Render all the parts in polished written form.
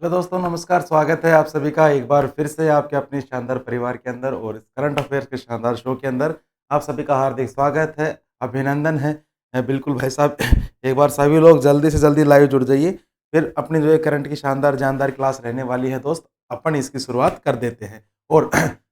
Hello दोस्तों, नमस्कार। स्वागत है आप सभी का एक बार फिर से आपके अपने शानदार परिवार के अंदर और इस करंट अफेयर्स के शानदार शो के अंदर आप सभी का हार्दिक स्वागत है, अभिनंदन है। बिल्कुल भाई साहब, एक बार सभी लोग जल्दी से जल्दी लाइव जुड़ जाइए। फिर अपनी जो है करंट की शानदार जानदार क्लास रहने वाली है दोस्त, अपन इसकी शुरुआत कर देते हैं। और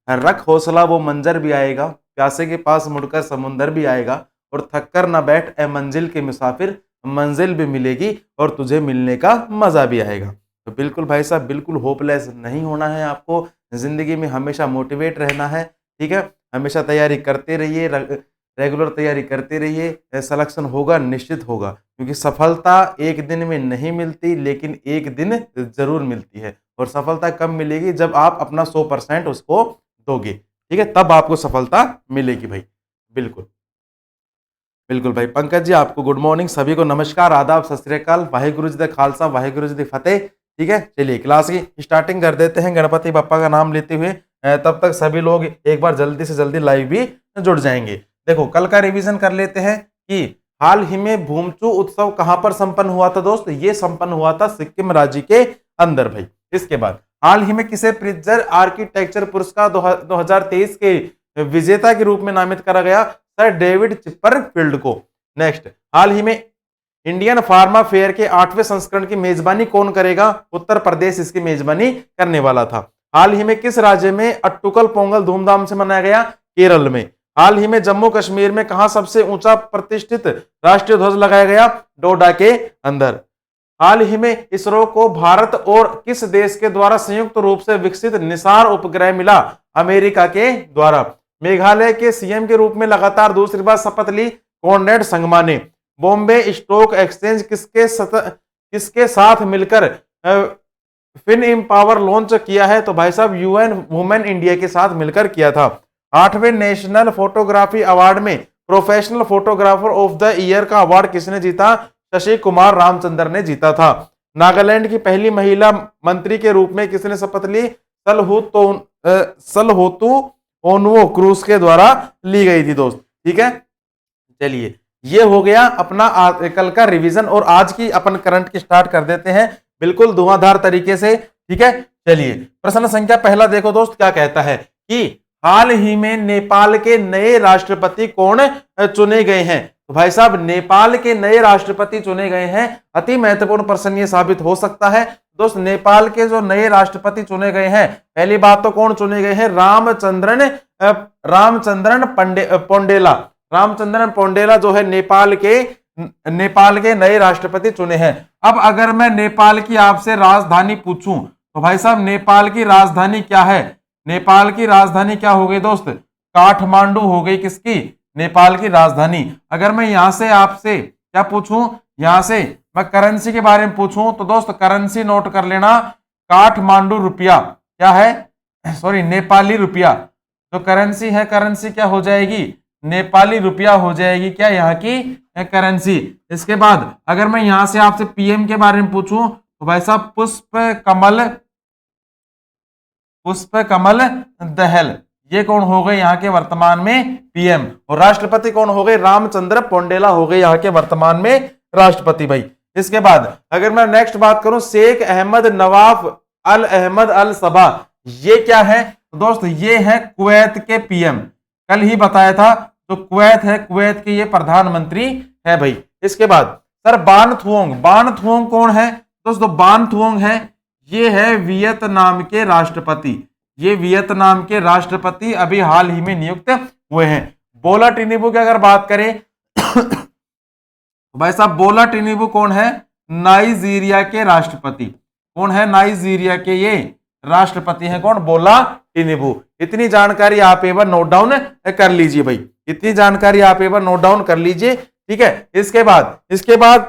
रख हौसला वो मंजर भी आएगा, प्यासे के पास मुड़कर समुंदर भी आएगा, और थक कर ना बैठ ए मंजिल के मुसाफिर, मंजिल भी मिलेगी और तुझे मिलने का मजा भी आएगा। तो बिल्कुल भाई साहब, बिल्कुल होपलेस नहीं होना है आपको। ज़िंदगी में हमेशा मोटिवेट रहना है, ठीक है? हमेशा तैयारी करते रहिए, रेगुलर तैयारी करते रहिए। सिलेक्शन होगा, निश्चित होगा, क्योंकि सफलता एक दिन में नहीं मिलती, लेकिन एक दिन ज़रूर मिलती है। और सफलता कब मिलेगी? जब आप अपना 100% उसको दोगे, ठीक है? तब आपको सफलता मिलेगी भाई। बिल्कुल। बिल्कुल भाई। पंकज जी, आपको गुड मॉर्निंग, सभी को नमस्कार, आदाब, सत श्री अकाल, वाहिगुरु जी दा खालसा, वाहिगुरु जी दी फतेह। ठीक है, चलिए क्लास की स्टार्टिंग कर देते हैं गणपति बप्पा का नाम लेते हुए। तब तक सभी लोग एक बार जल्दी से जल्दी लाइव भी जुड़ जाएंगे। देखो, कल का रिवीजन कर लेते हैं कि हाल ही में भूमचू उत्सव कहां पर संपन्न हुआ था दोस्त? ये संपन्न हुआ था सिक्किम राज्य के अंदर भाई। इसके बाद हाल ही में किसे प्रिट्जर आर्किटेक्चर पुरस्कार 2023 के विजेता के रूप में नामित करा गया? सर डेविड चिपरफील्ड को। नेक्स्ट, हाल ही में इंडियन फार्मा फेयर के 8वें संस्करण की मेजबानी कौन करेगा? उत्तर प्रदेश इसकी मेजबानी करने वाला था। हाल ही में किस राज्य में अट्टुकल पोंगल धूमधाम से मनाया गया? केरल में। हाल ही में जम्मू कश्मीर में कहां सबसे ऊंचा प्रतिष्ठित राष्ट्रीय ध्वज लगाया गया? डोडा के अंदर। हाल ही में इसरो को भारत और किस देश के द्वारा संयुक्त रूप से विकसित निसार उपग्रह मिला? अमेरिका के द्वारा। मेघालय के सीएम के रूप में लगातार दूसरी बार शपथ ली कॉनरेड संगमा ने। बॉम्बे स्टॉक एक्सचेंज किसके साथ मिलकर फिन एम्पावर लॉन्च किया है? तो भाई साहब यूएन वुमेन इंडिया के साथ मिलकर किया था। 8वें नेशनल फोटोग्राफी अवार्ड में professional photographer of the year का अवार्ड किसने जीता? शशि कुमार रामचंद्र ने जीता था। नागालैंड की पहली महिला मंत्री के रूप में किसने शपथ ली? सलहोतु ओनवो क्रूज के द्वारा ली गई थी दोस्त। ठीक है, चलिए ये हो गया अपना कल का रिवीजन, और आज की अपन करंट की स्टार्ट कर देते हैं बिल्कुल धुआंधार तरीके से। ठीक है, चलिए प्रश्न संख्या पहला देखो दोस्त, क्या कहता है कि हाल ही में नेपाल के नए राष्ट्रपति कौन चुने गए हैं? तो भाई साहब, नेपाल के नए राष्ट्रपति चुने गए हैं। अति महत्वपूर्ण प्रश्न ये साबित हो सकता है दोस्त। नेपाल के जो नए राष्ट्रपति चुने गए हैं, पहली बात तो कौन चुने गए हैं? रामचंद्रन पोंडेला। रामचंद्रन पोंडेला जो है नेपाल के नए राष्ट्रपति चुने हैं। अब अगर मैं नेपाल की आपसे राजधानी पूछूं, तो भाई साहब नेपाल की राजधानी क्या है? नेपाल की राजधानी क्या हो गई दोस्त? काठमांडू हो गई किसकी? नेपाल की राजधानी। अगर मैं यहां से आपसे क्या पूछूं, यहां से मैं करेंसी के बारे में पूछूं, तो दोस्त करेंसी नोट कर लेना, काठमांडू रुपया क्या है? सॉरी, नेपाली रुपया। जो करेंसी है, करेंसी क्या हो जाएगी? नेपाली रुपया हो जाएगी क्या यहाँ की करेंसी। इसके बाद अगर मैं यहां से आपसे पीएम के बारे में पूछूं, तो भाई साहब पुष्प कमल दहल, ये कौन हो गए यहाँ के वर्तमान में पीएम। और राष्ट्रपति कौन हो गए? रामचंद्र पोंडेला हो गए यहाँ के वर्तमान में राष्ट्रपति भाई। इसके बाद अगर मैं नेक्स्ट बात करूं, शेख अहमद नवाफ अल अहमद अल सबा, ये क्या है दोस्त? ये है कुवैत के पीएम। कल ही बताया था, तो कुवैत है, कुवैत के ये प्रधानमंत्री है भाई। इसके बाद सर बान थुओंग कौन है दोस्तों? बान थुओंग है, ये है वियतनाम के राष्ट्रपति। ये वियतनाम के राष्ट्रपति अभी हाल ही में नियुक्त हुए हैं। बोला टिनिबू की अगर बात करें भाई साहब, बोला टिनिबू कौन है? नाइजीरिया के राष्ट्रपति। कौन है? नाइजीरिया के ये राष्ट्रपति हैं कौन? बोला टिनिबू। इतनी जानकारी आप एक बार नोट डाउन कर लीजिए भाई, इतनी जानकारी आप एक बार नोट डाउन कर लीजिए। ठीक है, इसके बाद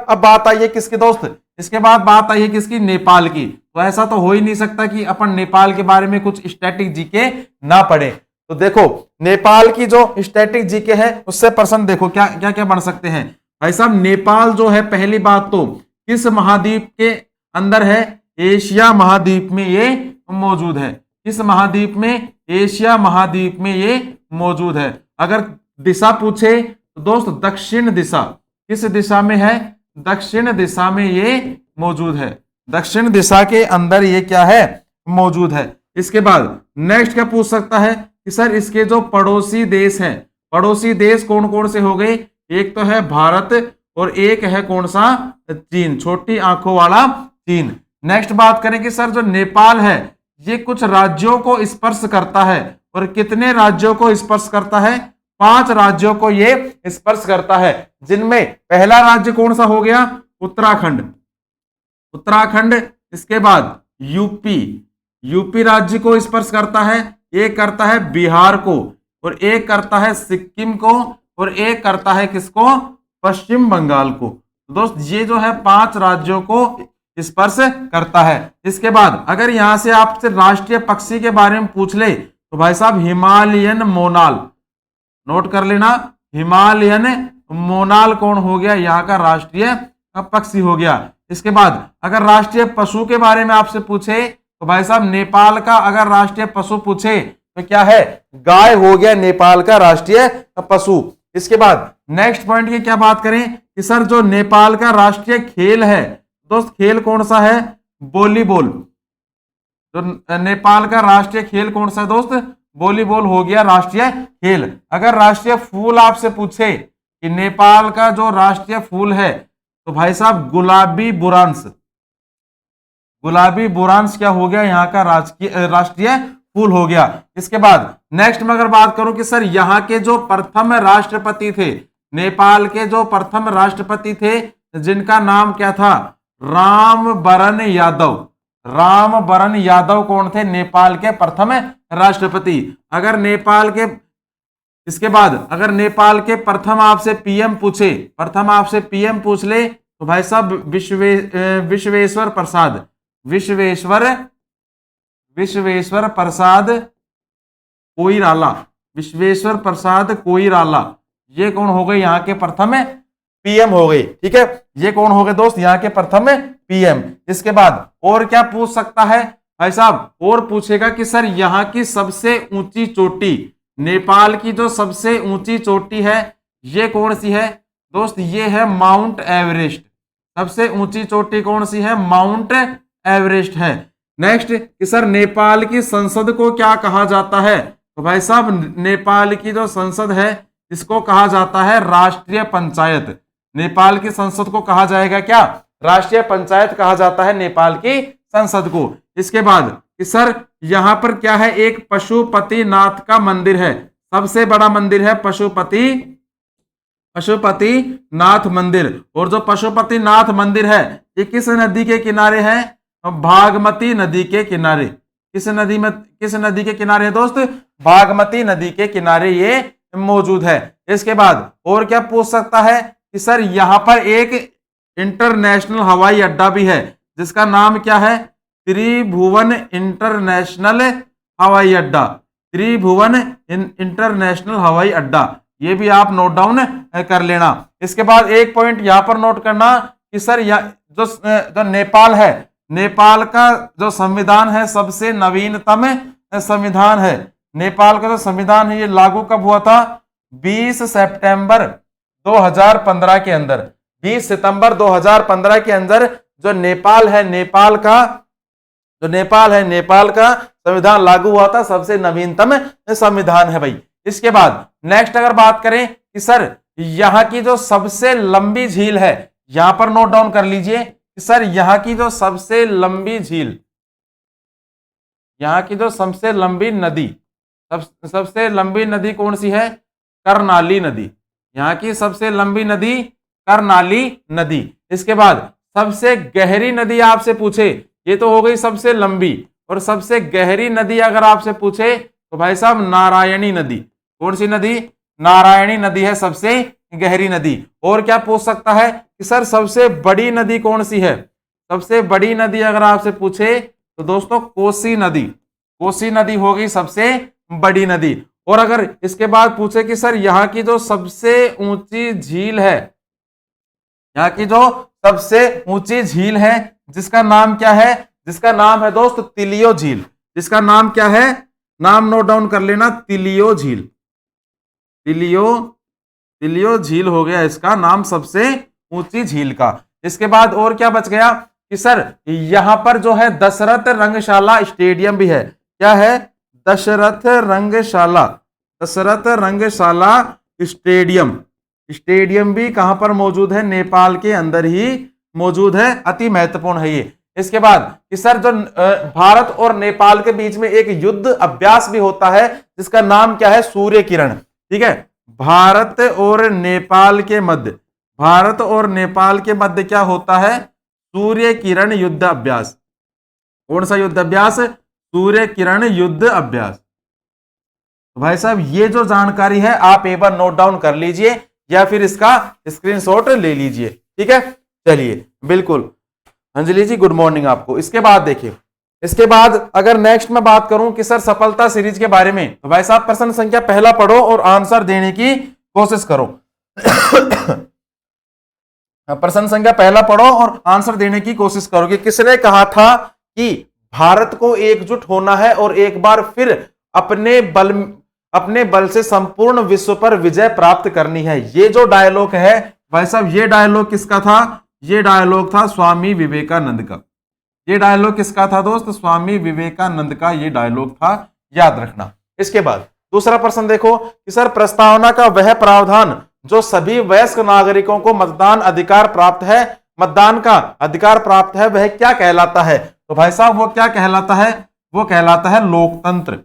अब बात आई है किसकी दोस्त? इसके बाद बात आई है किसकी? नेपाल की। तो ऐसा तो हो ही नहीं सकता कि अपन नेपाल के बारे में कुछ स्टैटिक जीके ना पढ़े। तो देखो, नेपाल की जो स्टैटिक जीके है उससे प्रश्न देखो क्या क्या क्या बन सकते हैं भाई साहब। नेपाल जो है, पहली बात तो किस महाद्वीप के अंदर है? एशिया महाद्वीप में ये मौजूद है। किस महाद्वीप में? एशिया महाद्वीप में ये मौजूद है। अगर दिशा पूछे तो दोस्त दक्षिण दिशा, किस दिशा में है? दक्षिण दिशा में ये मौजूद है। दक्षिण दिशा के अंदर ये क्या है, मौजूद है। इसके बाद नेक्स्ट क्या पूछ सकता है कि सर इसके जो पड़ोसी देश हैं, पड़ोसी देश कौन कौन से हो गए, एक तो है भारत और एक है कौन सा, चीन, छोटी आंखों वाला चीन। नेक्स्ट बात करें कि सर जो नेपाल है ये कुछ राज्यों को स्पर्श करता है, और कितने राज्यों को स्पर्श करता है, 5 राज्यों को ये स्पर्श करता है, जिनमें पहला राज्य कौन सा हो गया, उत्तराखंड, उत्तराखंड। इसके बाद यूपी, यूपी राज्य को स्पर्श करता है, एक करता है बिहार को, और एक करता है सिक्किम को, और एक करता है किसको, पश्चिम बंगाल को। दोस्त ये जो है 5 राज्यों को स्पर्श करता है। इसके बाद अगर यहां से आपसे राष्ट्रीय पक्षी के बारे में पूछ ले तो भाई साहब हिमालयन मोनाल, नोट कर लेना, हिमालयन मोनाल कौन हो गया, यहाँ का राष्ट्रीय पक्षी हो गया। इसके बाद अगर राष्ट्रीय पशु के बारे में आपसे पूछे तो भाई साहब नेपाल का अगर राष्ट्रीय पशु पूछे तो क्या है, गाय हो गया नेपाल का राष्ट्रीय पशु। इसके बाद नेक्स्ट पॉइंट की क्या बात करें कि सर जो नेपाल का राष्ट्रीय खेल है, दोस्त खेल कौन सा है, वॉलीबॉल। तो नेपाल का राष्ट्रीय खेल कौन सा है दोस्त, वॉलीबॉल हो गया राष्ट्रीय खेल। अगर राष्ट्रीय फूल आपसे पूछे कि नेपाल का जो राष्ट्रीय फूल है तो भाई साहब गुलाबी बुरांश, गुलाबी बुरांश क्या हो गया, यहाँ का राष्ट्रीय फूल हो गया। इसके बाद नेक्स्ट में अगर बात करूं कि सर यहाँ के जो प्रथम राष्ट्रपति थे, नेपाल के जो प्रथम राष्ट्रपति थे जिनका नाम क्या था, रामवरण यादव। रामवरण यादव कौन थे, नेपाल के प्रथम राष्ट्रपति। अगर नेपाल के, इसके बाद अगर नेपाल के प्रथम आपसे पीएम पूछे, प्रथम आपसे पीएम पूछ ले तो भाई साहब विश्वेश्वर प्रसाद, विश्वेश्वर प्रसाद कोइराला, विश्वेश्वर प्रसाद कोइराला, ये कौन हो गए, यहाँ के प्रथम पीएम हो गए। ठीक है, ये कौन हो गए दोस्त, यहाँ के प्रथम पीएम। इसके बाद और क्या पूछ सकता है भाई साहब, और पूछेगा कि सर यहाँ की सबसे ऊंची चोटी, नेपाल की जो सबसे ऊंची चोटी है ये कौन सी है दोस्त, ये है माउंट एवरेस्ट। सबसे ऊंची चोटी कौन सी है, माउंट एवरेस्ट है। नेक्स्ट कि सर नेपाल की संसद को क्या कहा जाता है, तो भाई साहब नेपाल की जो संसद है इसको कहा जाता है राष्ट्रीय पंचायत। नेपाल की संसद को कहा जाएगा क्या, राष्ट्रीय पंचायत कहा जाता है नेपाल की संसद को। इसके बाद कि सर यहां पर क्या है, एक पशुपतिनाथ का मंदिर है, सबसे बड़ा मंदिर है पशुपतिनाथ मंदिर। और जो पशुपतिनाथ मंदिर है ये किस नदी के किनारे है, भागमती नदी के किनारे। किस नदी के किनारे है दोस्त, भागमती नदी के किनारे ये मौजूद है। इसके बाद और क्या पूछ सकता है कि सर यहां पर एक इंटरनेशनल हवाई अड्डा भी है जिसका नाम क्या है, त्रिभुवन इंटरनेशनल हवाई अड्डा, त्रिभुवन इंटरनेशनल हवाई अड्डा, ये भी आप नोट डाउन कर लेना। इसके बाद एक पॉइंट यहां पर नोट करना कि सर जो नेपाल है, नेपाल का जो संविधान है सबसे नवीनतम संविधान है। नेपाल का जो संविधान है ये लागू कब हुआ था, 20 सितंबर 2015 के अंदर, 20 सितंबर 2015 के अंदर जो नेपाल है, नेपाल का संविधान लागू हुआ था, सबसे नवीनतम संविधान है भाई। इसके बाद नेक्स्ट अगर बात करें कि सर यहाँ की जो सबसे लंबी झील है, यहां पर नोट डाउन कर लीजिए कि सर यहाँ की जो सबसे लंबी झील, यहाँ की जो सबसे लंबी नदी, सबसे लंबी नदी कौन सी है, कर्णाली नदी। यहाँ की सबसे लंबी नदी कर्णाली नदी। इसके बाद सबसे गहरी नदी आपसे पूछे, ये तो हो गई सबसे लंबी, और सबसे गहरी नदी अगर आपसे पूछे तो भाई साहब नारायणी नदी। कौन सी नदी, नारायणी नदी है सबसे गहरी नदी। और क्या पूछ सकता है कि सर सबसे बड़ी नदी कौन सी है, सबसे बड़ी नदी अगर आपसे पूछे तो दोस्तों कोसी नदी, कोसी नदी हो गई सबसे बड़ी नदी। और अगर इसके बाद पूछे कि सर यहाँ की जो सबसे ऊंची झील है, यहाँ की जो सबसे ऊंची झील है जिसका नाम क्या है, जिसका नाम है दोस्त तिलियो झील। जिसका नाम क्या है, नाम नोट डाउन कर लेना, तिलियो झील। तिलियो झील हो गया इसका नाम सबसे ऊंची झील का। इसके बाद और क्या बच गया कि सर यहां पर जो है दशरथ रंगशाला स्टेडियम भी है। क्या है? दशरथ रंगशाला, दशरथ रंगशाला स्टेडियम। स्टेडियम भी कहां पर मौजूद है? नेपाल के अंदर ही मौजूद है। अति महत्वपूर्ण है ये। इसके बाद कि सर जो भारत और नेपाल के बीच में एक युद्ध अभ्यास भी होता है जिसका नाम क्या है? सूर्य किरण। ठीक है, भारत और नेपाल के मध्य, भारत और नेपाल के मध्य क्या होता है? सूर्य किरण युद्ध अभ्यास। कौन सा युद्ध अभ्यास? सूर्य किरण युद्ध अभ्यास। तो भाई साहब ये जो जानकारी है आप एक बार नोट डाउन कर लीजिए या फिर इसका स्क्रीनशॉट ले लीजिए। ठीक है, चलिए बिल्कुल। अंजलि जी गुड मॉर्निंग आपको। इसके बाद देखिए, इसके बाद अगर नेक्स्ट मैं बात करूं कि सर सफलता सीरीज के बारे में, तो भाई साहब प्रश्न संख्या पहला पढ़ो और आंसर देने की कोशिश करो। प्रश्न संख्या पहला पढ़ो और आंसर देने की कोशिश करो कि किसने कहा था कि भारत को एकजुट होना है और एक बार फिर अपने बल से संपूर्ण विश्व पर विजय प्राप्त करनी है। ये जो डायलॉग है भाई साहब, ये डायलॉग किसका था? ये डायलॉग था स्वामी विवेकानंद का। ये डायलॉग किसका था दोस्त? स्वामी विवेकानंद का ये डायलॉग था, याद रखना। इसके बाद दूसरा प्रश्न देखो कि सर प्रस्तावना का वह प्रावधान जो सभी वयस्क नागरिकों को मतदान अधिकार प्राप्त है, मतदान का अधिकार प्राप्त है, वह क्या कहलाता है? तो भाई साहब वो क्या कहलाता है? वो कहलाता है लोकतंत्र।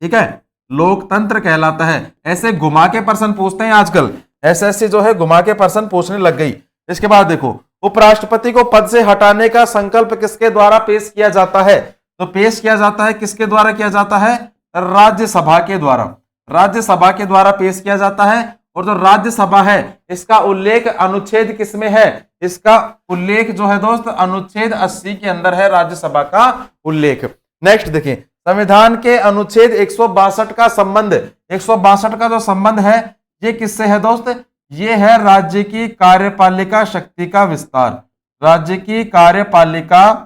ठीक है, लोकतंत्र कहलाता है। ऐसे घुमा के प्रश्न पूछते हैं आजकल, एसएससी जो है घुमा के प्रश्न पूछने लग गई। इसके बाद देखो उपराष्ट्रपति को पद से हटाने का संकल्प किसके द्वारा पेश किया जाता है? तो पेश किया जाता है किसके द्वारा किया जाता है? राज्यसभा के द्वारा। राज्यसभा के द्वारा पेश किया जाता है। और जो राज्यसभा है इसका उल्लेख अनुच्छेद किसमें है? इसका उल्लेख जो है दोस्त अनुच्छेद 80 के अंदर है, राज्यसभा का उल्लेख। नेक्स्ट देखिए, संविधान के अनुच्छेद 162 का संबंध, 162 का जो संबंध है ये किससे है दोस्त? ये है राज्य की कार्यपालिका शक्ति का विस्तार। राज्य की कार्यपालिका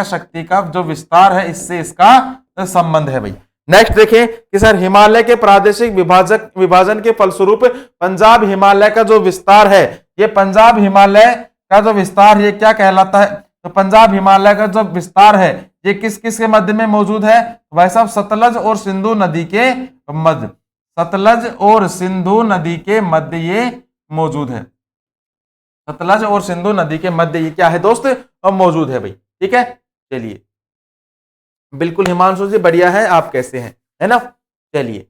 शक्ति का जो विस्तार है इससे इसका संबंध है भाई। नेक्स्ट देखें कि सर हिमालय के प्रादेशिक विभाजन के फलस्वरूप पंजाब हिमालय का जो विस्तार है, ये पंजाब हिमालय का जो विस्तार ये क्या कहलाता है? तो पंजाब हिमालय का जो विस्तार है ये किस किस के मध्य में मौजूद है? भाई साहब सतलज और सिंधु नदी के मध्य, सतलज और सिंधु नदी के मध्य ये मौजूद है। सतलज और सिंधु नदी के मध्य ये क्या है दोस्त? अब मौजूद है भाई। ठीक है, चलिए बिल्कुल हिमांशु जी बढ़िया है, आप कैसे हैं? है ना। चलिए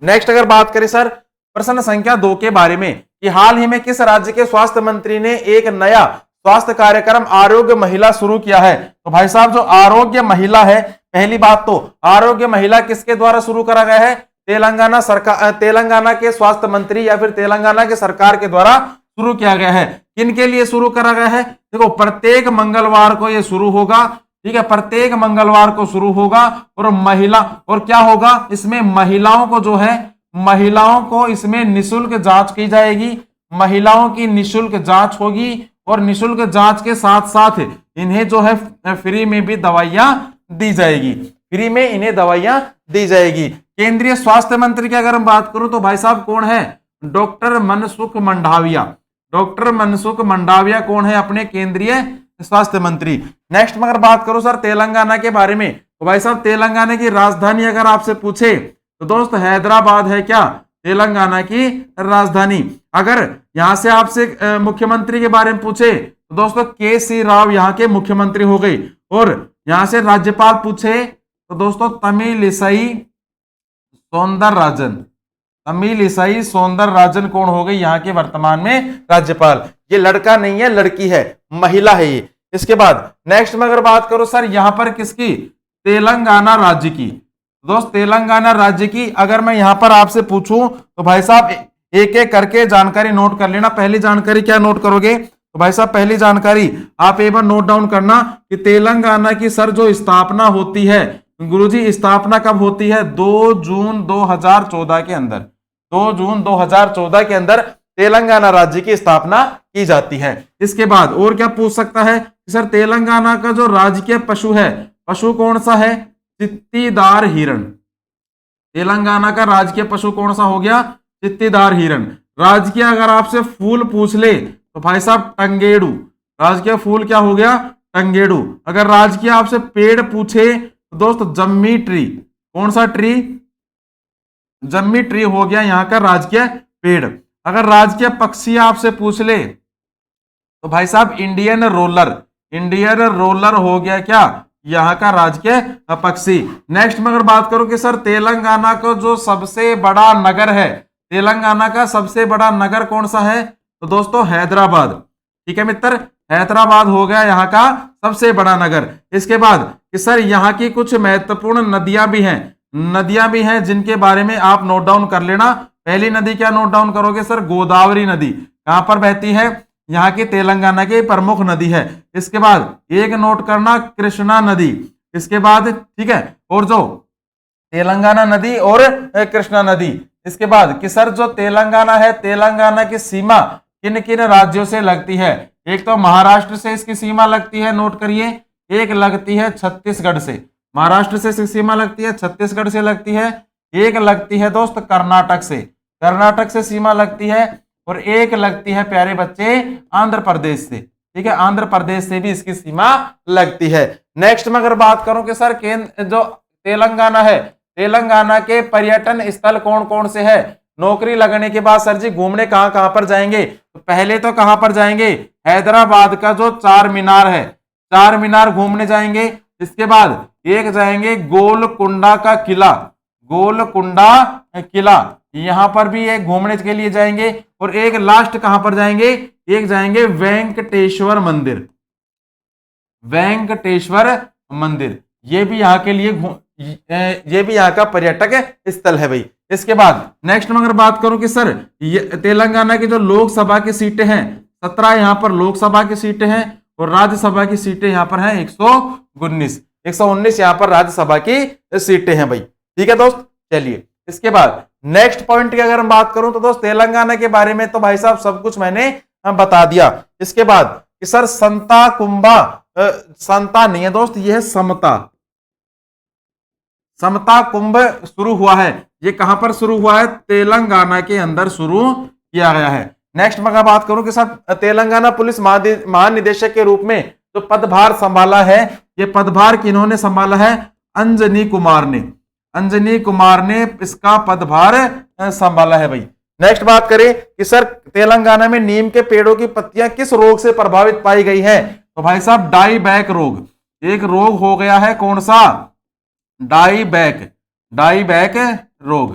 नेक्स्ट अगर बात करें सर प्रश्न संख्या 2 के बारे में कि हाल ही में किस राज्य के स्वास्थ्य मंत्री ने एक नया स्वास्थ्य कार्यक्रम आरोग्य महिला शुरू किया है? तो भाई साहब जो आरोग्य महिला है, पहली बात तो आरोग्य महिला किसके द्वारा शुरू करा गया है? तेलंगाना सरकार, तेलंगाना के स्वास्थ्य मंत्री या फिर तेलंगाना के सरकार के द्वारा शुरू किया गया है। किनके लिए शुरू करा गया है? देखो प्रत्येक मंगलवार को यह शुरू होगा। ठीक है, प्रत्येक मंगलवार को शुरू होगा और महिला और क्या होगा इसमें? महिलाओं को जो है, महिलाओं को इसमें निशुल्क जांच की जाएगी। महिलाओं की निशुल्क जांच होगी और निशुल्क जांच के साथ साथ इन्हें जो है फ्री में भी दवाइयां दी जाएगी। फ्री में इन्हें दवाइयां दी जाएगी। केंद्रीय स्वास्थ्य मंत्री की अगर हम बात करूं तो भाई साहब कौन है? डॉक्टर मनसुख मंडाविया। डॉक्टर मनसुख मंडाविया कौन है? अपने केंद्रीय स्वास्थ्य मंत्री। नेक्स्ट में अगर बात करूं सर तेलंगाना के बारे में तो भाई साहब तेलंगाना की राजधानी अगर आपसे पूछे तो दोस्त हैदराबाद है क्या? तेलंगाना की राजधानी। अगर यहां से आपसे मुख्यमंत्री के बारे में पूछे तो दोस्तों के.सी. राव यहां के मुख्यमंत्री हो गए। और यहां से राज्यपाल पूछे तो दोस्तों तमिलिसाई सौंदरराजन। तमिलिसाई सौंदरराजन कौन हो गई? यहाँ के वर्तमान में राज्यपाल। ये लड़का नहीं है, लड़की है, महिला है ये। इसके बाद नेक्स्ट में अगर बात करो सर यहां पर किसकी? तेलंगाना राज्य की। दोस्त तेलंगाना राज्य की अगर मैं यहां पर आपसे पूछूं तो भाई साहब एक एक करके जानकारी नोट कर लेना। पहली जानकारी क्या नोट करोगे? तो भाई साहब पहली जानकारी आप एक बार नोट डाउन करना कि तेलंगाना की सर जो स्थापना होती है गुरुजी, स्थापना कब होती है? 2 जून 2014 के अंदर। 2 जून 2014 के अंदर तेलंगाना राज्य की स्थापना की जाती है। इसके बाद और क्या पूछ सकता है कि सर तेलंगाना का जो राजकीय पशु है, पशु कौन सा है? चित्तीदार हिरण। तेलंगाना का राजकीय पशु कौन सा हो गया? चित्तीदार हिरण। राजकीय अगर आपसे फूल पूछ ले तो भाई साहब टंगेडू, राजकीय फूल क्या हो गया? टंगेडू। अगर राजकीय आपसे पेड़ पूछे तो दोस्त जम्मी ट्री, कौन सा ट्री? जम्मी ट्री हो गया यहाँ का राजकीय पेड़। अगर राजकीय पक्षी आपसे पूछ ले तो भाई साहब इंडियन रोलर, इंडियन रोलर हो गया क्या यहाँ का राजकीय पक्षी। नेक्स्ट में अगर बात करूं कि सर तेलंगाना का जो सबसे बड़ा नगर है, तेलंगाना का सबसे बड़ा नगर कौन सा है? तो दोस्तों हैदराबाद। ठीक है मित्र, हैदराबाद हो गया यहाँ का सबसे बड़ा नगर। इसके बाद कि सर यहाँ की कुछ महत्वपूर्ण नदियां भी हैं जिनके बारे में आप नोट डाउन कर लेना। पहली नदी क्या नोट डाउन करोगे सर? गोदावरी नदी। कहां पर बहती है? यहाँ की तेलंगाना की प्रमुख नदी है। इसके बाद एक नोट करना कृष्णा नदी। इसके बाद ठीक है, और जो तेलंगाना नदी और कृष्णा नदी। इसके बाद कि सर जो तेलंगाना है, तेलंगाना की सीमा किन किन राज्यों से लगती है? एक तो महाराष्ट्र से इसकी सीमा लगती है, नोट करिए। एक लगती है छत्तीसगढ़ से, महाराष्ट्र से इसकी सीमा लगती है, छत्तीसगढ़ से लगती है। एक लगती है दोस्त कर्नाटक से, कर्नाटक से सीमा लगती है। और एक लगती है प्यारे बच्चे आंध्र प्रदेश से। ठीक है, आंध्र प्रदेश से भी इसकी सीमा लगती है। नेक्स्ट में अगर बात करूं कि सर केंद्र जो तेलंगाना है, तेलंगाना के पर्यटन स्थल कौन कौन से है? नौकरी लगने के बाद सर जी घूमने कहां कहां पर जाएंगे? तो पहले तो कहां पर जाएंगे? हैदराबाद का जो चार मीनार है, चार मीनार घूमने जाएंगे। इसके बाद एक जाएंगे गोलकुंडा का किला, गोलकुंडा किला, यहां पर भी एक घूमने के लिए जाएंगे। और एक लास्ट कहां पर जाएंगे? एक जाएंगे वेंकटेश्वर मंदिर, वेंकटेश्वर मंदिर। ये भी यहाँ के लिए ये भी यहाँ का पर्यटक स्थल है भाई। इसके बाद नेक्स्ट में अगर बात करूं कि सर तेलंगाना की जो लोकसभा की सीटें हैं, 17 यहाँ पर लोकसभा की सीटें हैं और राज्यसभा की सीटें यहाँ पर हैं 119 यहाँ पर राज्यसभा की सीटें हैं भाई। ठीक है दोस्त, चलिए इसके बाद नेक्स्ट पॉइंट की अगर हम बात करूं तो दोस्त तेलंगाना के बारे में तो भाई साहब सब कुछ मैंने बता दिया। इसके बाद कि सर संता कुंभा, संता नहीं है दोस्त, यह है समता, समता कुंभ शुरू हुआ है। ये कहां पर शुरू हुआ है? तेलंगाना के अंदर शुरू किया गया है। नेक्स्ट में अगर बात करूं कि सर तेलंगाना पुलिस महानिदेशक के रूप में जो पदभार संभाला है, ये पदभार किन्होंने संभाला है? अंजनी कुमार ने, अंजनी कुमार ने इसका पदभार संभाला है भाई। नेक्स्ट बात करें कि सर तेलंगाना में नीम के पेड़ों की पत्तियां किस रोग से प्रभावित पाई गई है? तो भाई साहब डाई बैक रोग, एक रोग हो गया है, कौन सा? डाई बैक रोग।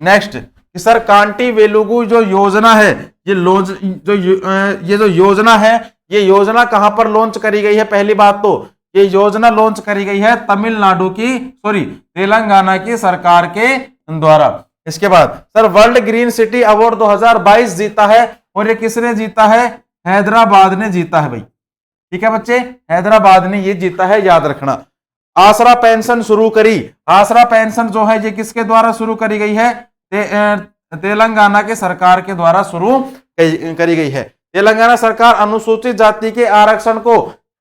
नेक्स्ट कि सर कांटी वेलुगु जो योजना है, ये जो योजना है, ये योजना कहां पर लॉन्च करी गई है? पहली बात तो ये योजना लॉन्च करी गई है तमिलनाडु की, तेलंगाना की सरकार के द्वारा। इसके बाद sir world green city award 2022 जीता है, और ये किसने जीता है? हैदराबाद ने जीता है भाई। ठीक है बच्चे, हैदराबाद ने ये जीता है, याद रखना। आसरा पेंशन शुरू करी, आसरा पेंशन जो है ये किसके द्वारा शुरू करी गई है? तेलंगाना के सरकार के द्वारा शुरू करी गई है। तेलंगाना सरकार अनुसूचित जाति के आरक्षण को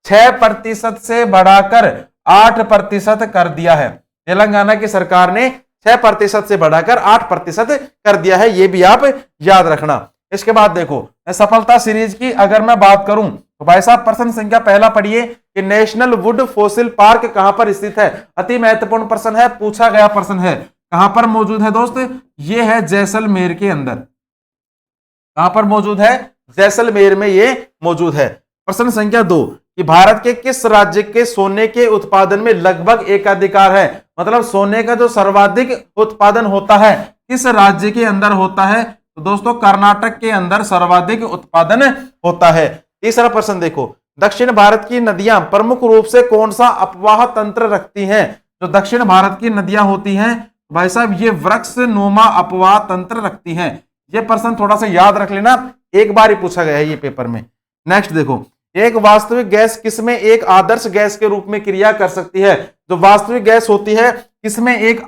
6% से बढ़ाकर 8% कर दिया है। तेलंगाना की सरकार ने 6% से बढ़ाकर 8% कर दिया है, ये भी आप याद रखना। इसके बाद देखो सफलता सीरीज की अगर मैं बात करूं तो भाई साहब प्रश्न संख्या पहला पढ़िए कि नेशनल वुड फॉसिल पार्क कहां पर स्थित है? अति महत्वपूर्ण प्रश्न है, पूछा गया प्रश्न है। कहां पर मौजूद है दोस्त? ये है जैसलमेर के अंदर। कहां पर मौजूद है? जैसलमेर में ये मौजूद है। प्रश्न संख्या 2 कि भारत के किस राज्य के सोने के उत्पादन में लगभग एकाधिकार है? मतलब सोने का जो सर्वाधिक उत्पादन होता है किस राज्य के अंदर होता है? तो दोस्तों कर्नाटक के अंदर सर्वाधिक उत्पादन होता है। तीसरा प्रश्न देखो, दक्षिण भारत की नदियां प्रमुख रूप से कौन सा अपवाह तंत्र रखती हैं? जो दक्षिण भारत की नदियां होती हैं भाई साहब ये वृक्ष नुमा अपवाह तंत्र रखती हैं। ये प्रश्न थोड़ा सा याद रख लेना, एक बार ही पूछा गया है ये पेपर में। नेक्स्ट देखो, एक वास्तविक गैस किसमें एक आदर्श गैस के रूप में क्रिया कर सकती है? जो वास्तविक गैस होती है किसमें एक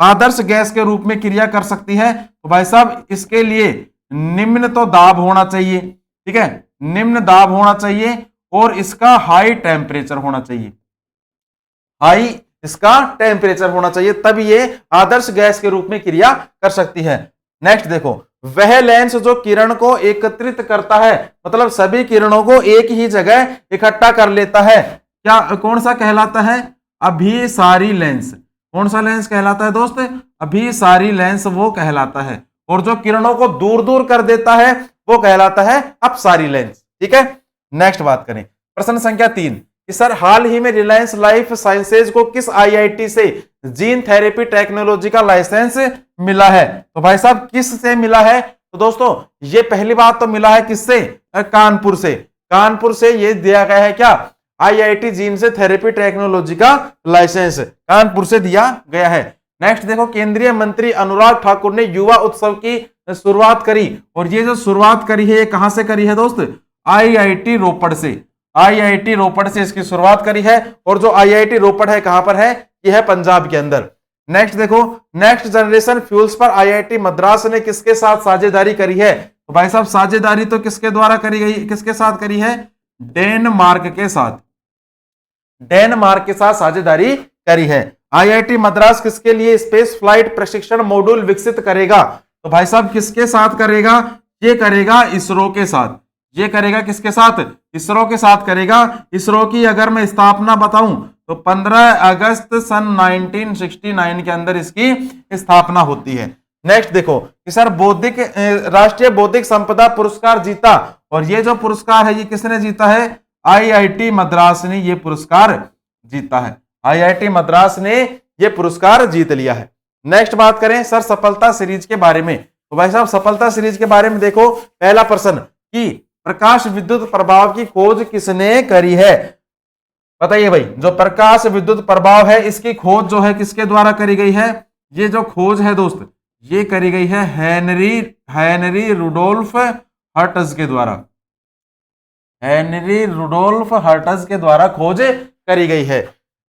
आदर्श गैस के रूप में क्रिया कर सकती है? तो भाई साहब इसके लिए निम्न तो दाब होना चाहिए, ठीक है, निम्न दाब होना चाहिए और इसका हाई टेम्परेचर होना चाहिए, हाई इसका टेम्परेचर होना चाहिए, तब ये आदर्श गैस के रूप में क्रिया कर सकती है। नेक्स्ट देखो, वह लेंस जो किरण को एकत्रित करता है, मतलब सभी किरणों को एक ही जगह इकट्ठा कर लेता है, क्या कौन सा कहलाता है? अभिसारी लेंस। कौन सा लेंस कहलाता है दोस्त? अभिसारी लेंस वो कहलाता है। और जो किरणों को दूर दूर कर देता है वो कहलाता है अपसारी लेंस। ठीक है, नेक्स्ट बात करें प्रश्न संख्या 3 कि सर हाल ही में रिलायंस लाइफ साइंसेज को किस आईआईटी से जीन थेरेपी टेक्नोलॉजी का लाइसेंस मिला है? तो भाई साहब किस से मिला है? तो दोस्तों ये पहली बात तो मिला है किससे? कानपुर से। कानपुर से ये दिया गया है क्या? आईआईटी जीन से थेरेपी टेक्नोलॉजी का लाइसेंस कानपुर से दिया गया है। नेक्स्ट देखो, केंद्रीय मंत्री अनुराग ठाकुर ने युवा उत्सव की शुरुआत करी, और ये जो शुरुआत करी है ये कहां से करी है दोस्त? आईआईटी रोपड़ से। आईआईटी रोपड़ से इसकी शुरुआत करी है, और जो आईआईटी रोपड़ है कहां पर है? यह है पंजाब के अंदर। नेक्स्ट देखो, नेक्स्ट जनरेशन फ्यूल्स पर आईआईटी मद्रास ने किसके साथ साझेदारी करी है? तो भाई साहब साझेदारी तो किसके द्वारा करी गई, किसके साथ करी है? डेनमार्क के साथ। डेनमार्क के साथ साझेदारी करी है। आईआईटी मद्रास किसके लिए स्पेस फ्लाइट प्रशिक्षण मॉड्यूल विकसित करेगा? तो भाई साहब किसके साथ करेगा? ये करेगा इसरो के साथ। ये करेगा किसके साथ? इसरो के साथ करेगा। इसरो की अगर मैं स्थापना बताऊं तो 15 अगस्त सन 1969 के अंदर इसकी स्थापना होती है। नेक्स्ट देखो कि सर बौद्धिक राष्ट्रीय बौद्धिक संपदा पुरस्कार जीता, और ये जो पुरस्कार है ये किसने जीता है? आईआईटी मद्रास ने ये पुरस्कार जीता है। आईआईटी मद्रास ने ये पुरस्कार जीत लिया है। नेक्स्ट बात करें सर सफलता सीरीज के बारे में। तो भाई साहब सफलता सीरीज के बारे में देखो, पहला प्रश्न कि प्रकाश विद्युत प्रभाव की खोज किसने करी है? बताइए भाई, जो प्रकाश विद्युत प्रभाव है इसकी खोज जो है किसके द्वारा करी गई है? ये जो खोज है दोस्त ये करी गई है हेनरी रुडोल्फ हर्ट्ज के द्वारा। हेनरी रुडोल्फ हर्ट्ज के द्वारा खोज करी गई है।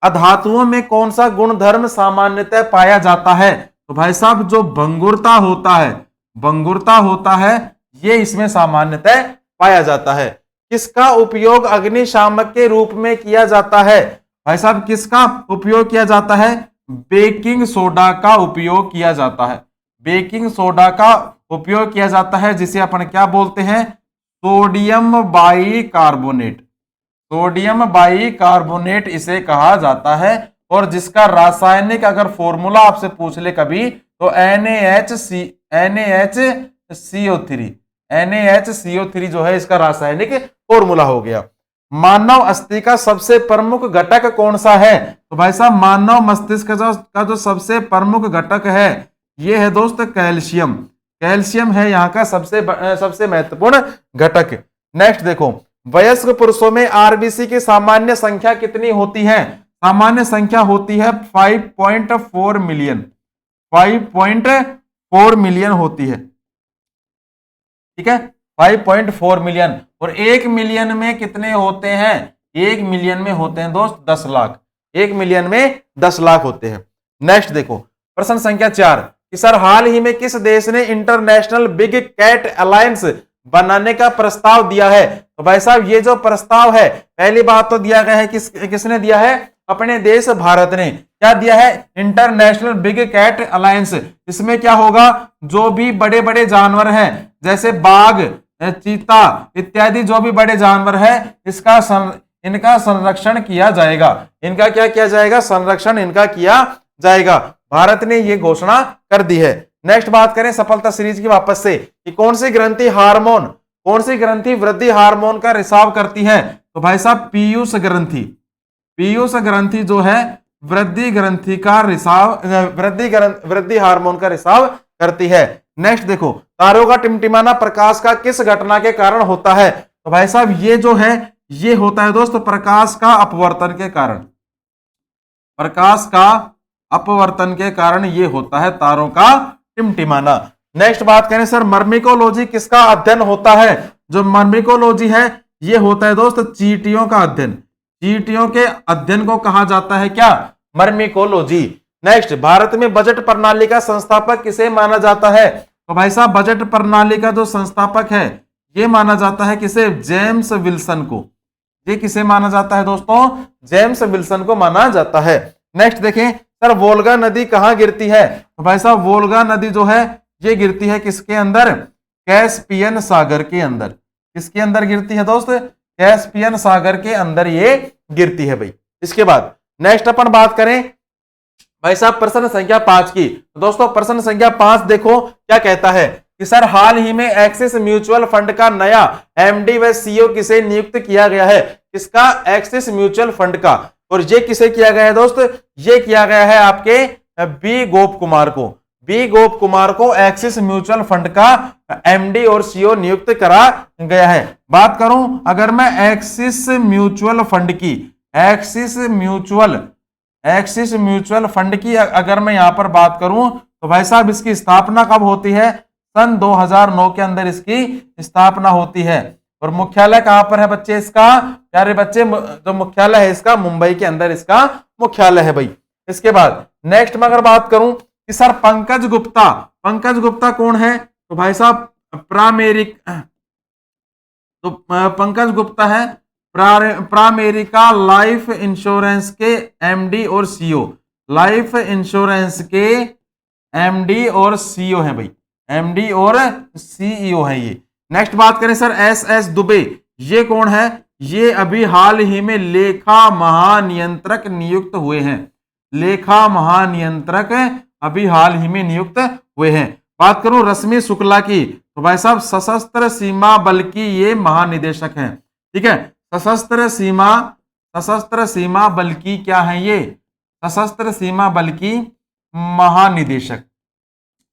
अधातुओं में कौन सा गुणधर्म सामान्यतः पाया जाता है? तो भाई साहब जो भंगुरता होता है, भंगुरता होता है ये इसमें सामान्यतः पाया जाता है। किसका उपयोग अग्निशामक के रूप में किया जाता है? भाई साहब किसका उपयोग किया जाता है? बेकिंग सोडा का उपयोग किया जाता है। बेकिंग सोडा का उपयोग किया जाता है जिसे अपन क्या बोलते हैं? Sodium bicarbonate. सोडियम बाइकार्बोनेट इसे कहा जाता है, और जिसका रासायनिक अगर फॉर्मूला आपसे पूछ ले कभी तो NaHCO3 जो है इसका रासायनिक फॉर्मूला हो गया। मानव अस्थि का सबसे प्रमुख घटक कौन सा है? तो भाई साहब मानव मस्तिष्क का जो सबसे प्रमुख घटक है ये है दोस्त कैल्शियम। कैल्शियम है यहाँ का सबसे महत्वपूर्ण घटक। नेक्स्ट देखो, वयस्क पुरुषों में आरबीसी की सामान्य संख्या कितनी होती है? सामान्य संख्या होती है 5.4 मिलियन। 5.4 मिलियन होती है। ठीक है, 5.4 मिलियन। और 1 मिलियन में कितने होते हैं? 1 मिलियन में होते हैं दोस्त 10 लाख। 1 मिलियन में 10 लाख होते हैं। नेक्स्ट देखो प्रश्न संख्या 4 कि सर हाल ही में किस देश ने इंटरनेशनल बिग कैट अलायंस बनाने का प्रस्ताव दिया है? तो भाई साहब ये जो प्रस्ताव है पहली बात तो दिया गया है किसने दिया है? अपने देश भारत ने। क्या दिया है? International big cat alliance. इसमें क्या होगा? जो भी बड़े बड़े जानवर हैं जैसे बाघ, चीता इत्यादि जो भी बड़े जानवर है इनका संरक्षण किया जाएगा। इनका क्या किया जाएगा? संरक्षण इनका किया जाएगा। भारत ने ये घोषणा कर दी है। नेक्स्ट बात करें सफलता सीरीज की वापस से कि कौन सी ग्रंथि वृद्धि हार्मोन का रिसाव करती है? तो भाई साहब पीयूष ग्रंथि। पीयूष ग्रंथि जो है वृद्धि हार्मोन का रिसाव करती है। नेक्स्ट देखो, तारों का टिमटिमाना प्रकाश का किस घटना के कारण होता है? तो भाई साहब ये जो है ये होता है दोस्त प्रकाश का अपवर्तन के कारण। प्रकाश का अपवर्तन के कारण ये होता है तारों का टिमटिमाना। नेक्स्ट बात करें सर मर्मिकोलॉजी किसका अध्ययन होता है? जो मर्मिकोलॉजी है ये होता है दोस्त चींटियों का अध्ययन। चींटियों के अध्ययन को कहा जाता है क्या? मर्मिकोलॉजी। नेक्स्ट, भारत में बजट प्रणाली का संस्थापक किसे माना जाता है? तो भाई साहब बजट प्रणाली का जो संस्थापक है ये माना जाता है किसे? जेम्स विल्सन को। ये किसे माना जाता है दोस्तों? जेम्स विल्सन को माना जाता है। नेक्स्ट देखें सर वोल्गा नदी कहां गिरती है? तो भाई साहब वोल्गा नदी जो है ये गिरती है किसके अंदर? कैस्पियन सागर के अंदर। किसके अंदर गिरती है दोस्त? कैस्पियन सागर के अंदर ये गिरती है भाई। इसके बाद नेक्स्ट अपन बात करें भाई साहब प्रश्न संख्या 5 की। तो दोस्तों प्रश्न संख्या 5 देखो क्या कहता है कि सर हाल ही में एक्सिस म्यूचुअल फंड का नया एमडी व सीईओ किसे नियुक्त किया गया है? किसका? एक्सिस म्यूचुअल फंड का। और ये किसे किया गया है दोस्त? ये किया गया है आपके बी गोप कुमार को। बी गोप कुमार को एक्सिस म्यूचुअल फंड का एमडी और सीईओ नियुक्त करा गया है। बात करूं अगर मैं एक्सिस म्यूचुअल फंड की, एक्सिस म्यूचुअल फंड की अगर मैं यहां पर बात करूं तो भाई साहब इसकी स्थापना कब होती है? सन 2009 के अंदर इसकी स्थापना होती है। और मुख्यालय कहां पर है बच्चे इसका? प्यारे बच्चे जो मुख्यालय है इसका मुंबई के अंदर इसका मुख्यालय है भाई। इसके बाद नेक्स्ट में अगर बात करूं कि सर पंकज गुप्ता कौन है? तो भाई साहब पंकज गुप्ता है प्रामेरिका लाइफ इंश्योरेंस के एमडी और सीईओ। लाइफ इंश्योरेंस के एमडी और सीईओ है भाई, एमडी और सीईओ है ये। नेक्स्ट बात करें सर एस दुबे, ये कौन है? ये अभी हाल ही में लेखा महानियंत्रक नियुक्त हुए हैं। लेखा महानियंत्रक अभी हाल ही में नियुक्त हुए हैं। बात करूं रश्मि शुक्ला की, तो भाई साहब सशस्त्र सीमा बल की ये महानिदेशक हैं। ठीक है, सशस्त्र सीमा बल की क्या है ये? सशस्त्र सीमा बल की महानिदेशक।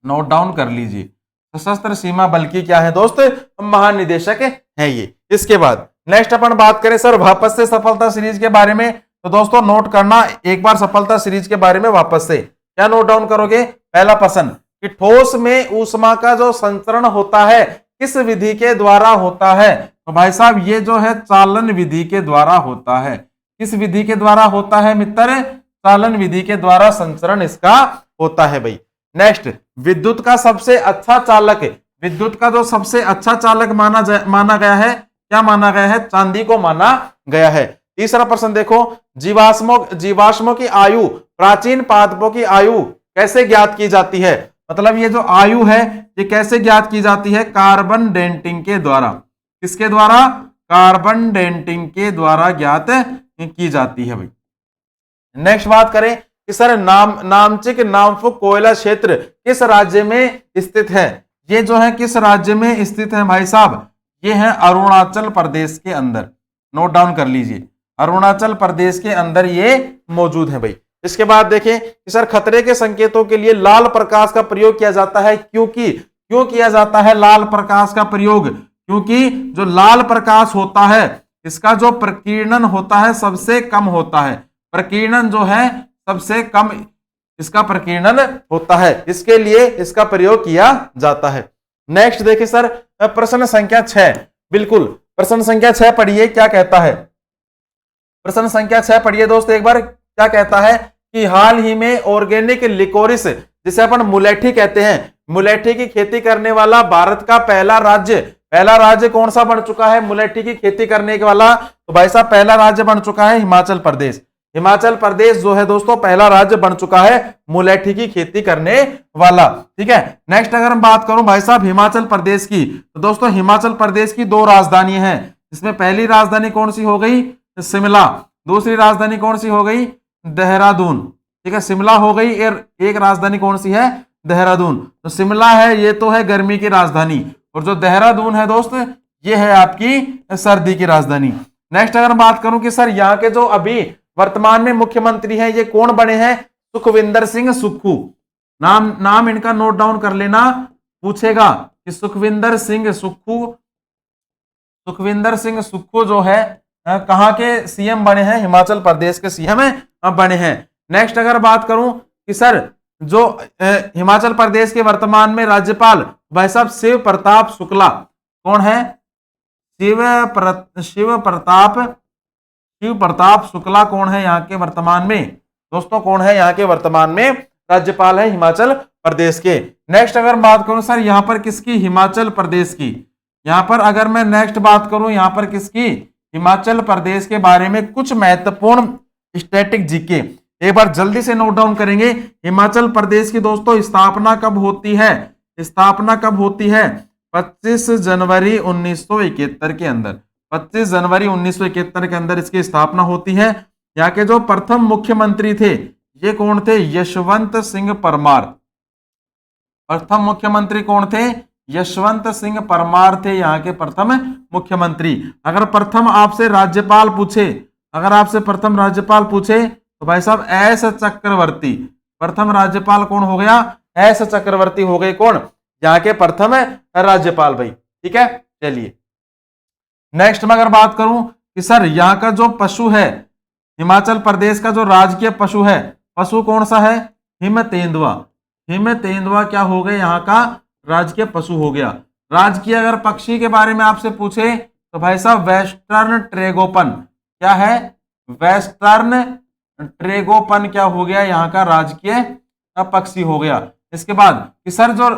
नोट डाउन कर लीजिए, सशस्त्र सीमा बल की क्या है दोस्त? महानिदेशक है ये। इसके बाद नेक्स्ट अपन बात करें सर वापस से सफलता सीरीज के बारे में। तो दोस्तों नोट करना एक बार सफलता सीरीज के बारे में वापस से क्या नोट डाउन करोगे? पहला प्रश्न कि ठोस में ऊष्मा का जो संचरण होता है किस विधि के द्वारा होता है? तो भाई साहब ये जो है चालन विधि के द्वारा होता है। किस विधि के द्वारा होता है मित्र? चालन विधि के द्वारा संचरण इसका होता है भाई। नेक्स्ट विद्युत का सबसे अच्छा चालक, विद्युत का जो सबसे अच्छा चालक माना गया है, क्या माना गया है? चांदी को माना गया है। तीसरा प्रश्न देखो जीवाश्मों की आयु प्राचीन पादपों की आयु कैसे ज्ञात की जाती है? मतलब ये जो आयु है ये कैसे ज्ञात की जाती है? कार्बन डेटिंग के द्वारा। किसके द्वारा? कार्बन डेटिंग के द्वारा ज्ञात की जाती है भाई। नेक्स्ट बात करें कि सर नामचिक नामफुक कोयला क्षेत्र किस राज्य में स्थित है? ये जो है किस राज्य में स्थित है भाई साहब? ये है अरुणाचल प्रदेश के अंदर। नोट डाउन कर लीजिए, अरुणाचल प्रदेश के अंदर ये मौजूद है भाई। इसके बाद देखें कि सर खतरे के संकेतों के लिए लाल प्रकाश का प्रयोग किया जाता है। क्यों किया जाता है लाल प्रकाश का प्रयोग? क्योंकि जो लाल प्रकाश होता है इसका जो प्रकीर्णन होता है सबसे कम होता है। प्रकीर्णन जो है सबसे कम इसका प्रकीर्णन होता है, इसके लिए इसका प्रयोग किया जाता है। नेक्स्ट देखिए सर प्रश्न संख्या 6, बिल्कुल प्रश्न संख्या 6 पढ़िए क्या कहता है। प्रश्न संख्या 6 पढ़िए दोस्त एक बार, क्या कहता है कि हाल ही में ऑर्गेनिक लिकोरिस जिसे अपन मुलेठी कहते हैं, मुलेठी की खेती करने वाला भारत का पहला राज्य कौन सा बन चुका है? मुलेठी की खेती करने वाला तो भाई साहब पहला राज्य बन चुका है हिमाचल प्रदेश। हिमाचल प्रदेश जो है दोस्तों पहला राज्य बन चुका है मुलेठी की खेती करने वाला। ठीक है, नेक्स्ट अगर हम बात करूं भाई साहब हिमाचल प्रदेश की, तो दोस्तों हिमाचल प्रदेश की 2 राजधानी हैं। इसमें पहली राजधानी कौन सी हो गई? शिमला। दूसरी राजधानी कौन सी हो गई? देहरादून। ठीक है, शिमला हो गई, एक राजधानी कौन सी है? देहरादून। तो शिमला है ये तो है गर्मी की राजधानी, और जो देहरादून है दोस्त ये है आपकी सर्दी की राजधानी। नेक्स्ट अगर बात करूं कि सर यहाँ के जो अभी वर्तमान में मुख्यमंत्री हैं ये कौन बने हैं? सुखविंदर सिंह सुक्खू। नाम इनका नोट डाउन कर लेना, पूछेगा कि सुखविंदर सिंह सुक्खू जो है कहां के सीएम बने हैं? हिमाचल प्रदेश के सीएम बने हैं। नेक्स्ट अगर बात करूं कि सर जो हिमाचल प्रदेश के वर्तमान में राज्यपाल भाई साहब शिव प्रताप शुक्ला कौन है? शिव प्रताप शुक्ला कौन है यहाँ के वर्तमान में? दोस्तों कौन है यहाँ के वर्तमान में राज्यपाल है हिमाचल प्रदेश के। नेक्स्ट अगर बात करूं सर यहाँ पर किसकी? हिमाचल प्रदेश की। यहाँ पर अगर मैं नेक्स्ट बात करूं यहाँ पर किसकी? हिमाचल प्रदेश के बारे में कुछ महत्वपूर्ण स्टैटिक जीके एक बार जल्दी से नोट डाउन करेंगे। हिमाचल प्रदेश की दोस्तों स्थापना कब होती है? स्थापना कब होती है? 25 जनवरी 1971 के अंदर, 25 जनवरी 1971 के अंदर इसकी स्थापना होती है। यहाँ के जो प्रथम मुख्यमंत्री थे ये कौन थे? यशवंत सिंह परमार। प्रथम मुख्यमंत्री कौन थे? यशवंत सिंह परमार थे यहाँ के प्रथम मुख्यमंत्री। अगर प्रथम आपसे राज्यपाल पूछे, अगर आपसे प्रथम राज्यपाल पूछे तो भाई साहब एस चक्रवर्ती। प्रथम राज्यपाल कौन हो गया? एस चक्रवर्ती हो गए। कौन? यहाँ के प्रथम राज्यपाल भाई। ठीक है, चलिए नेक्स्ट में अगर बात करूं कि सर यहाँ का जो पशु है, हिमाचल प्रदेश का जो राजकीय पशु है, पशु कौन सा है? हिम तेंदुआ। हिम तेंदुआ क्या हो गए? यहाँ का राजकीय पशु हो गया। राजकीय अगर पक्षी के बारे में आपसे पूछे तो भाई साहब वेस्टर्न ट्रेगोपन। क्या है? वेस्टर्न ट्रेगोपन क्या हो गया? यहाँ का राजकीय पक्षी हो गया। इसके बाद कि सर जो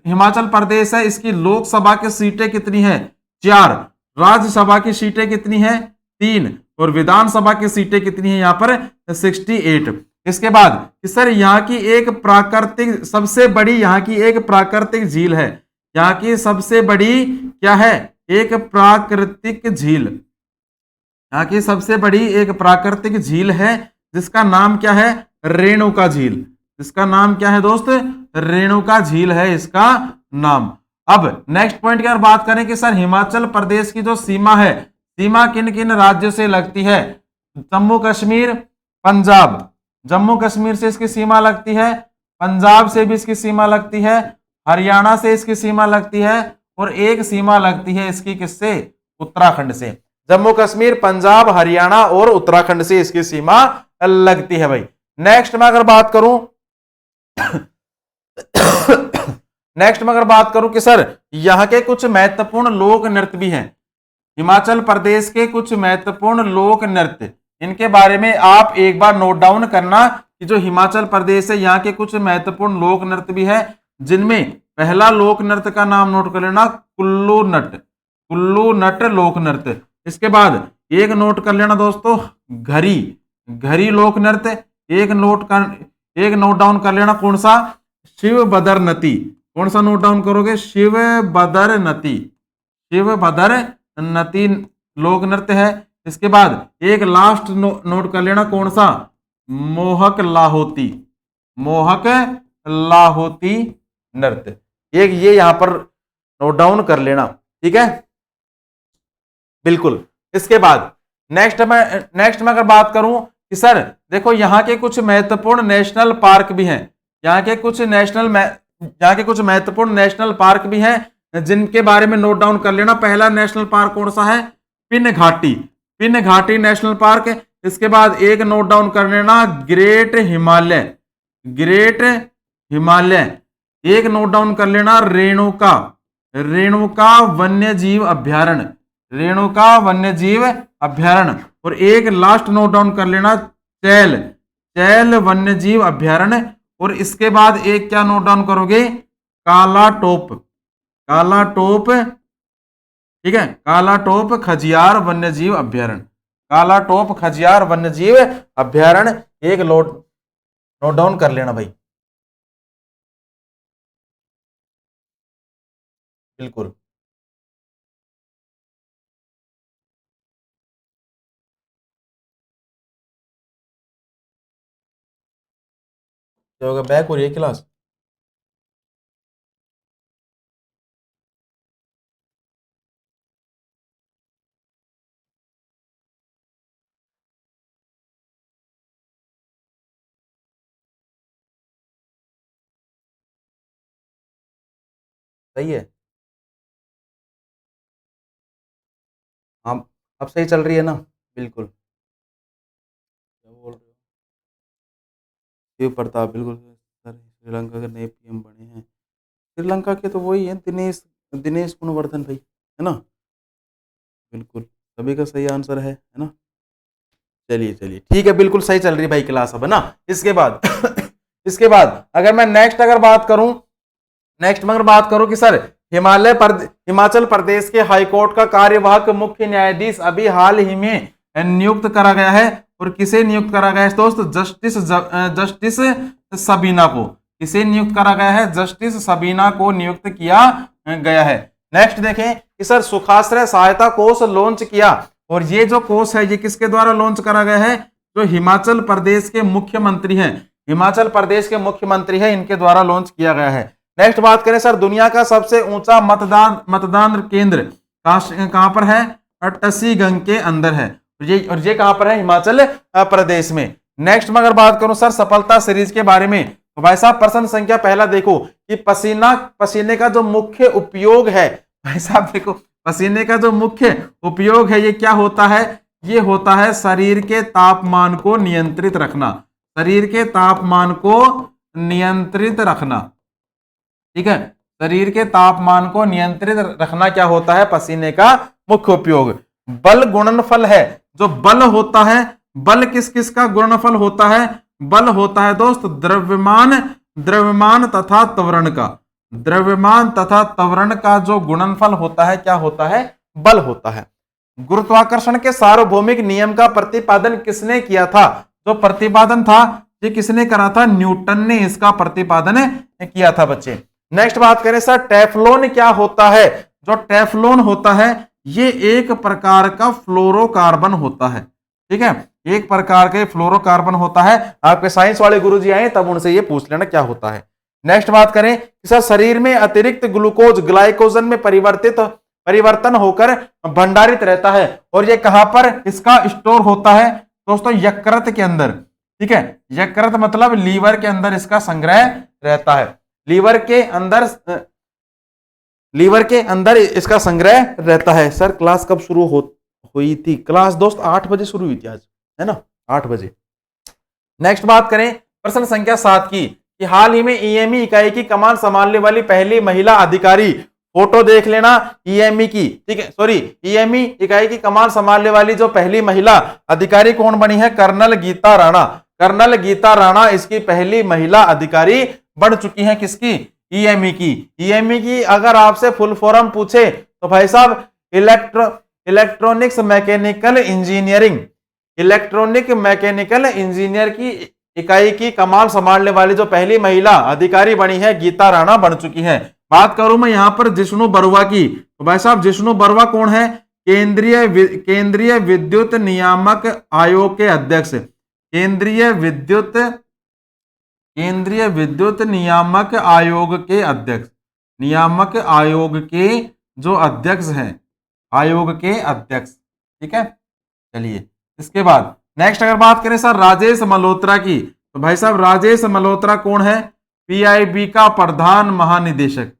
हिमाचल प्रदेश है इसकी लोकसभा की सीटें कितनी है? 4। राज्यसभा की सीटें कितनी है? 3। और विधानसभा की सीटें कितनी है यहाँ पर? 68। इसके बाद कि सर यहाँ की एक प्राकृतिक सबसे बड़ी यहाँ की एक प्राकृतिक झील है। यहाँ की सबसे बड़ी क्या है? एक प्राकृतिक झील। यहाँ की सबसे बड़ी एक प्राकृतिक झील है जिसका नाम क्या है? रेणुका झील। इसका नाम क्या है दोस्त? रेणुका झील है इसका नाम। अब नेक्स्ट पॉइंट की अगर बात करें कि सर हिमाचल प्रदेश की जो सीमा है, सीमा किन किन राज्यों से लगती है? जम्मू कश्मीर, पंजाब। जम्मू कश्मीर से इसकी सीमा लगती है, पंजाब से भी इसकी सीमा लगती है, हरियाणा से इसकी सीमा लगती है, और एक सीमा लगती है इसकी किससे? उत्तराखंड से। जम्मू कश्मीर, पंजाब, हरियाणा और उत्तराखंड से इसकी सीमा लगती है भाई। नेक्स्ट में अगर बात करूं नेक्स्ट में अगर बात करूं कि सर यहां के कुछ महत्वपूर्ण लोक नृत्य भी हैं। हिमाचल प्रदेश के कुछ महत्वपूर्ण लोक नृत्य, इनके बारे में आप एक बार नोट डाउन करना कि जो हिमाचल प्रदेश है यहाँ के कुछ महत्वपूर्ण लोक नृत्य भी है, जिनमें पहला लोक नृत्य का नाम नोट कर लेना, कुल्लू नट। कुल्लू नट लोक नृत्य। इसके बाद एक नोट कर लेना दोस्तों, घरी। घरी लोक नृत्य। एक नोट डाउन कर लेना, कौन सा? शिव बदर नती। कौन सा नोट डाउन करोगे? शिव बदर नती। शिव बदर नती लोक नृत्य है। इसके बाद एक लास्ट नोट कर लेना, कौन सा? मोहक लाहौती। मोहक लाहौती नृत्य। एक ये यहां पर नोट डाउन कर लेना, ठीक है, बिल्कुल। इसके बाद नेक्स्ट में अगर बात करूं कि सर देखो यहाँ के कुछ महत्वपूर्ण नेशनल पार्क भी हैं। यहाँ के कुछ महत्वपूर्ण नेशनल पार्क भी हैं जिनके बारे में नोट डाउन कर लेना। पहला नेशनल पार्क कौन सा है? पिन घाटी। पिन घाटी नेशनल पार्क। इसके बाद एक नोट डाउन कर लेना, ग्रेट हिमालय। ग्रेट हिमालय। एक नोट डाउन कर लेना, रेणुका। रेणुका वन्य जीव अभ्यारण्य। रेणुका वन्य जीव अभ्यारण्य। और एक लास्ट नोट डाउन कर लेना, चैल। चैल वन्य जीव अभ्यारण्य। और इसके बाद एक क्या नोट डाउन करोगे? काला टोप। काला टोप, ठीक है, काला टोप खजियार वन्य जीव अभ्यारण्य। काला टोप खजियार वन्य जीव अभ्यारण्य एक नोट डाउन कर लेना भाई, बिल्कुल। क्या होगा? बैक हो रही है क्लास? सही है। हाँ, अब सही चल रही है ना? बिल्कुल। क्या बोल रहे हो? शिव प्रताप, बिल्कुल सर। श्रीलंका के नए पीएम बने हैं। श्रीलंका के तो वही है, दिनेश दिनेश गुणवर्धन भाई, है ना? बिल्कुल, सभी का सही आंसर है ना? चलिए चलिए, ठीक है, बिल्कुल सही चल रही है भाई क्लास अब, है ना? इसके बाद इसके बाद अगर मैं नेक्स्ट में अगर बात करूं कि सर हिमाचल प्रदेश के हाईकोर्ट का कार्यवाहक मुख्य न्यायाधीश अभी हाल ही में नियुक्त करा गया है। और किसे नियुक्त करा गया है दोस्त? जस्टिस सबीना को। किसे नियुक्त करा गया है? जस्टिस सबीना को नियुक्त किया गया है। नेक्स्ट देखें कि सर सुखाश्रय सहायता कोष लॉन्च किया, और ये जो कोष है ये किसके द्वारा लॉन्च करा गया है? जो हिमाचल प्रदेश के मुख्यमंत्री हैं, हिमाचल प्रदेश के मुख्यमंत्री हैं, इनके द्वारा लॉन्च किया गया है। नेक्स्ट बात करें सर, दुनिया का सबसे ऊंचा मतदान केंद्र कहां पर है? टसीगंग के अंदर है। और ये कहां पर है? हिमाचल प्रदेश में। नेक्स्ट में अगर बात करूं सर सफलता सीरीज के बारे में, तो भाई साहब प्रश्न संख्या पहला देखो कि पसीने का जो मुख्य उपयोग है, भाई साहब देखो पसीने का जो मुख्य उपयोग है ये क्या होता है? ये होता है शरीर के तापमान को नियंत्रित रखना, शरीर के तापमान को नियंत्रित रखना। ठीक है, शरीर के तापमान को नियंत्रित रखना क्या होता है? पसीने का मुख्य उपयोग। बल गुणनफल है, जो बल होता है, बल किस किस का गुणनफल होता है? बल होता है दोस्त द्रव्यमान तथा त्वरण का। द्रव्यमान तथा त्वरण का जो गुणनफल होता है क्या होता है? बल होता है। गुरुत्वाकर्षण के सार्वभौमिक नियम का प्रतिपादन किसने किया था? जो प्रतिपादन था ये किसने करा था? न्यूटन ने इसका प्रतिपादन किया था बच्चे। नेक्स्ट बात करें सर टेफ्लॉन क्या होता है? जो टेफ्लॉन होता है ये एक प्रकार का फ्लोरोकार्बन होता है। ठीक है, एक प्रकार का फ्लोरोकार्बन होता है। आपके साइंस वाले गुरुजी आए तब उनसे ये पूछ लेना क्या होता है। नेक्स्ट बात करें कि सर शरीर में अतिरिक्त ग्लूकोज ग्लाइकोजन में परिवर्तन होकर भंडारित रहता है, और ये कहां पर इसका स्टोर होता है? दोस्तों यकृत के अंदर। ठीक है, यकृत मतलब लीवर के अंदर इसका संग्रह रहता है। लीवर के अंदर इसका संग्रह रहता है। सर क्लास कब शुरू हुई थी? क्लास दोस्त 8 बजे शुरू हुई थी आज, है ना, 8 बजे। नेक्स्ट बात करें प्रश्न संख्या 7 की कि हाल ही में ईएमई इकाई की कमान संभालने वाली पहली महिला अधिकारी, फोटो देख लेना ईएमई की। ठीक है, सॉरी ईएमई इकाई की कमान संभालने वाली जो पहली महिला अधिकारी कौन बनी है? कर्नल गीता राणा। कर्नल गीता राणा इसकी पहली महिला अधिकारी बन चुकी हैं। किसकी? ईएमई की। ईएमई की अगर आपसे फुल फॉर्म पूछे तो भाई साहब electronics mechanical engineering, electronic mechanical engineer की इकाई की कमान संभालने वाली जो पहली महिला अधिकारी बनी है गीता राणा बन चुकी है। बात करूं मैं यहां पर जिष्णु बरुआ की, तो भाई साहब जिष्णु बरुआ कौन है? केंद्रीय विद्युत नियामक आयोग के अध्यक्ष, केंद्रीय विद्युत नियामक आयोग के अध्यक्ष, नियामक आयोग के जो अध्यक्ष हैं, आयोग के अध्यक्ष। ठीक है, चलिए इसके बाद नेक्स्ट अगर बात करें सर राजेश मल्होत्रा की, तो भाई साहब राजेश मल्होत्रा कौन है? पीआईबी का प्रधान महानिदेशक।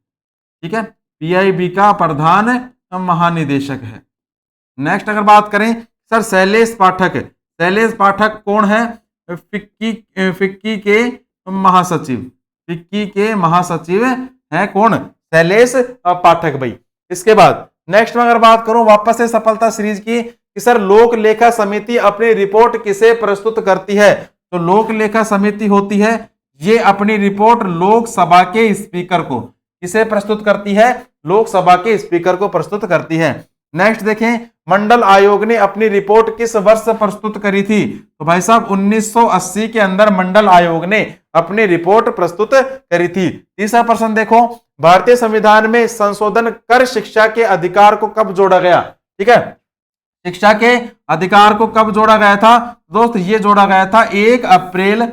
ठीक है, पीआईबी का प्रधान महानिदेशक है। नेक्स्ट अगर बात करें सर शैलेश पाठक, शैलेश पाठक कौन है? फिक्की के महासचिव, फिक्की के महासचिव है कौन? शैलेश पाठक भाई। इसके बाद नेक्स्ट में अगर बात करूं वापस से सफलता सीरीज की कि सर लोक लेखा समिति अपनी रिपोर्ट किसे प्रस्तुत करती है? तो लोक लेखा समिति होती है ये अपनी रिपोर्ट लोकसभा के स्पीकर को, किसे प्रस्तुत करती है? लोकसभा के स्पीकर को प्रस्तुत करती है। नेक्स्ट देखें मंडल आयोग ने अपनी रिपोर्ट किस वर्ष प्रस्तुत करी थी? तो भाई साहब 1980 के अंदर मंडल आयोग ने अपनी रिपोर्ट प्रस्तुत करी थी। तीसरा प्रश्न देखो भारतीय संविधान में संशोधन कर शिक्षा के अधिकार को कब जोड़ा गया? ठीक है, शिक्षा के अधिकार को कब जोड़ा गया था? दोस्त ये जोड़ा गया था 1 अप्रैल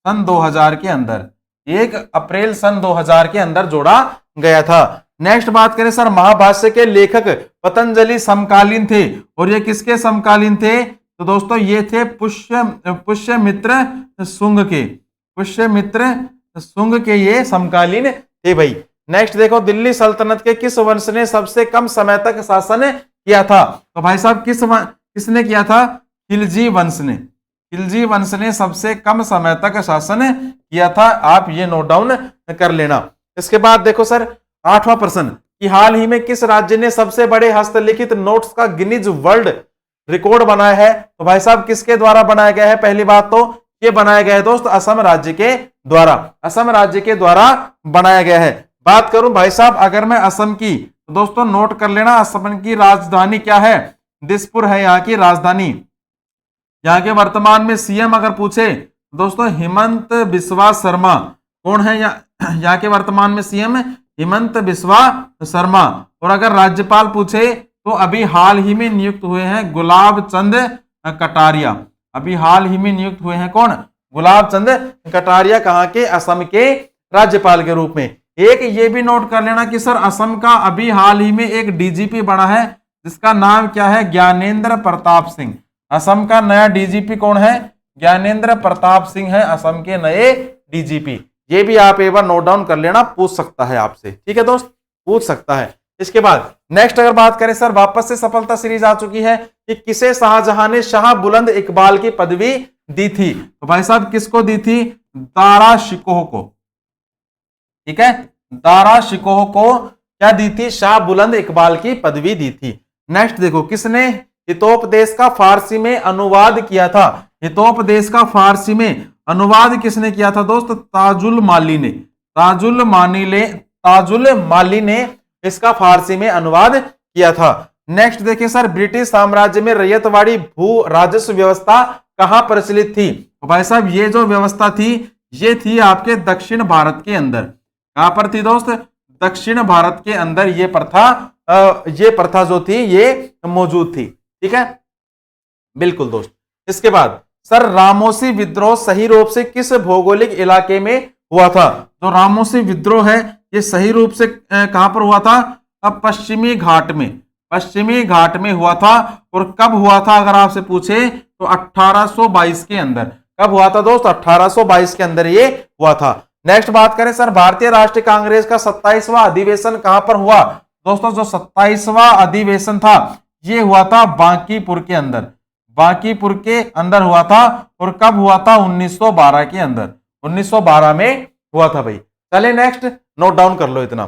सन 2000 के अंदर, 1 अप्रैल सन 2000 के अंदर जोड़ा गया था। नेक्स्ट बात करें सर महाभाष्य के लेखक पतंजलि समकालीन थे, और ये किसके समकालीन थे? तो दोस्तों ये थे पुष्यमित्र शुंग के, पुष्यमित्र शुंग के ये समकालीन थे भाई। नेक्स्ट देखो दिल्ली सल्तनत के किस वंश ने सबसे कम समय तक शासन किया था? तो भाई साहब किसने किया था? खिलजी वंश ने, खिलजी वंश ने सबसे कम समय तक शासन किया था। आप ये नोट डाउन कर लेना। इसके बाद देखो सर 8वां प्रश्न कि हाल ही में किस राज्य ने सबसे बड़े हस्तलिखित नोट्स का गिनीज वर्ल्ड रिकॉर्ड बनाया है? तो भाई साहब किसके द्वारा बनाया गया है? पहली बात तो ये बनाया गया है दोस्त असम राज्य के द्वारा, असम राज्य के द्वारा बनाया गया है। बात करूं भाई साहब अगर मैं असम की, तो दोस्तों नोट कर लेना असम की राजधानी क्या है? दिसपुर है यहाँ की राजधानी। यहाँ के वर्तमान में सीएम अगर पूछे दोस्तों हिमंत बिस्वा शर्मा कौन है? यहाँ के वर्तमान में सीएम हिमंत बिस्वा शर्मा। और अगर राज्यपाल पूछे तो अभी हाल ही में नियुक्त हुए हैं गुलाब चंद कटारिया। अभी हाल ही में नियुक्त हुए हैं कौन? गुलाब चंद कटारिया। कहाँ के? असम के राज्यपाल के रूप में। एक ये भी नोट कर लेना कि सर असम का अभी हाल ही में एक डीजीपी बना है जिसका नाम क्या है? ज्ञानेंद्र प्रताप सिंह। असम का नया डीजीपी कौन है? ज्ञानेंद्र प्रताप सिंह है असम के नए डीजीपी। ये भी आप एक बार नोट डाउन कर लेना, पूछ सकता है आपसे। ठीक है दोस्त, पूछ सकता है। इसके बाद नेक्स्ट अगर बात करें सर, वापस से सफलता सीरीज आ चुकी है कि किसे शाहजहां ने शाह बुलंद इकबाल की पदवी दी थी? तो भाई साहब किसको दी थी? दारा शिकोह को। ठीक है, दारा शिकोह को क्या दी थी? शाह बुलंद इकबाल की पदवी दी थी। नेक्स्ट देखो, किसने हितोपदेश का फारसी में अनुवाद किया था? हितोपदेश का फारसी में अनुवाद किसने किया था दोस्त? ताजुल माली ने। ताजुल माली ने इसका फारसी में अनुवाद किया था। नेक्स्ट देखिए सर, ब्रिटिश साम्राज्य में रैयतवाड़ी भू राजस्व व्यवस्था कहां प्रचलित थी? तो भाई साहब ये जो व्यवस्था थी ये थी आपके दक्षिण भारत के अंदर। कहां पर थी दोस्त? दक्षिण भारत के अंदर ये प्रथा जो थी ये मौजूद थी। ठीक है, बिल्कुल दोस्त। इसके बाद सर, रामोसी विद्रोह सही रूप से किस भौगोलिक इलाके में हुआ था? तो रामोसी विद्रोह है ये सही रूप से कहां पर हुआ था? अब पश्चिमी घाट में। पश्चिमी घाट में हुआ था। और कब हुआ था अगर आपसे पूछे तो 1822 के अंदर। कब हुआ था दोस्त? 1822 के अंदर ये हुआ था। नेक्स्ट बात करें सर, भारतीय राष्ट्रीय कांग्रेस का 27वां अधिवेशन कहां पर हुआ? दोस्तों जो 27वां अधिवेशन था ये हुआ था बांकीपुर के अंदर। बांकीपुर के अंदर हुआ था। और कब हुआ था? 1912 के अंदर। 1912 में हुआ था भाई। चले नेक्स्ट, नोट डाउन कर लो इतना।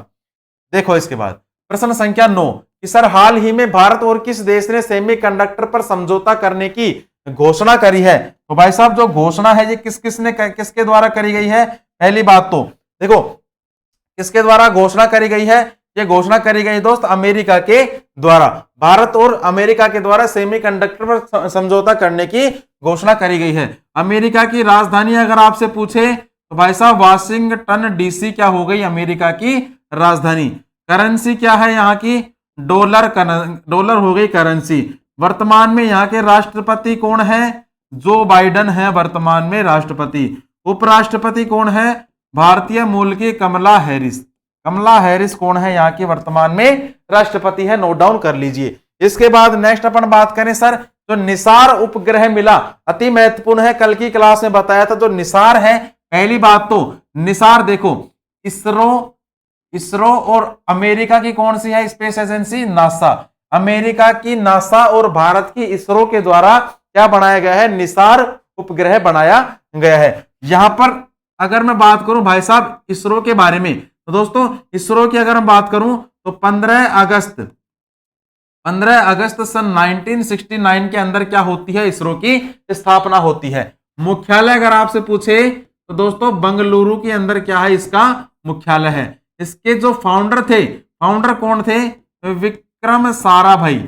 देखो इसके बाद प्रश्न संख्या 9 कि सर हाल ही में भारत और किस देश ने सेमीकंडक्टर पर समझौता करने की घोषणा करी है? तो भाई साहब जो घोषणा है ये किसके द्वारा करी गई है? पहली बात तो देखो किसके द्वारा घोषणा करी गई है? ये घोषणा करी गई दोस्त अमेरिका के द्वारा। भारत और अमेरिका के द्वारा सेमीकंडक्टर पर समझौता करने की घोषणा करी गई है। अमेरिका की राजधानी अगर आपसे पूछे तो भाई साहब वाशिंगटन डीसी क्या हो गई? अमेरिका की राजधानी। करेंसी क्या है यहाँ की? डॉलर हो गई करेंसी। वर्तमान में यहाँ के राष्ट्रपति कौन है? जो बाइडन है वर्तमान में राष्ट्रपति। उपराष्ट्रपति कौन है? भारतीय मूल की कमला हैरिस। कमला हैरिस कौन है यहाँ की वर्तमान में राष्ट्रपति है? नोट डाउन कर लीजिए। इसके बाद नेक्स्ट अपन बात करें सर, जो निसार उपग्रह मिला अति महत्वपूर्ण है, कल की क्लास में बताया था। जो निसार है, पहली बात तो निसार देखो इसरो और अमेरिका की कौन सी है स्पेस एजेंसी? नासा। अमेरिका की नासा और भारत की इसरो के द्वारा क्या बनाया गया है? निसार उपग्रह बनाया गया है। यहां पर अगर मैं बात करूं भाई साहब इसरो के बारे में, तो दोस्तों इसरो की अगर मैं बात करूं तो 15 अगस्त सन 1969 के अंदर क्या होती है? इसरो की स्थापना होती है। मुख्यालय अगर आपसे पूछे तो दोस्तों बंगलुरु के अंदर क्या है? इसका मुख्यालय है। इसके जो फाउंडर कौन थे? विक्रम साराभाई।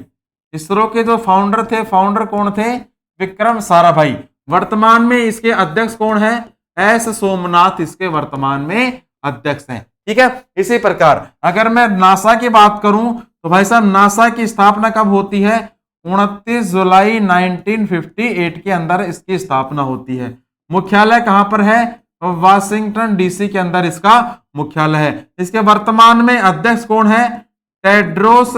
इसरो के जो फाउंडर कौन थे? विक्रम साराभाई। वर्तमान में इसके अध्यक्ष कौन है? एस सोमनाथ इसके वर्तमान में अध्यक्ष हैं। ठीक है, इसी प्रकार अगर मैं नासा की बात करूं तो भाई साहब नासा की स्थापना कब होती है? 29 जुलाई 1958 के अंदर इसकी स्थापना होती है। मुख्यालय कहां पर है? वाशिंगटन डीसी के अंदर इसका मुख्यालय है। इसके वर्तमान में अध्यक्ष कौन है? टेड्रोस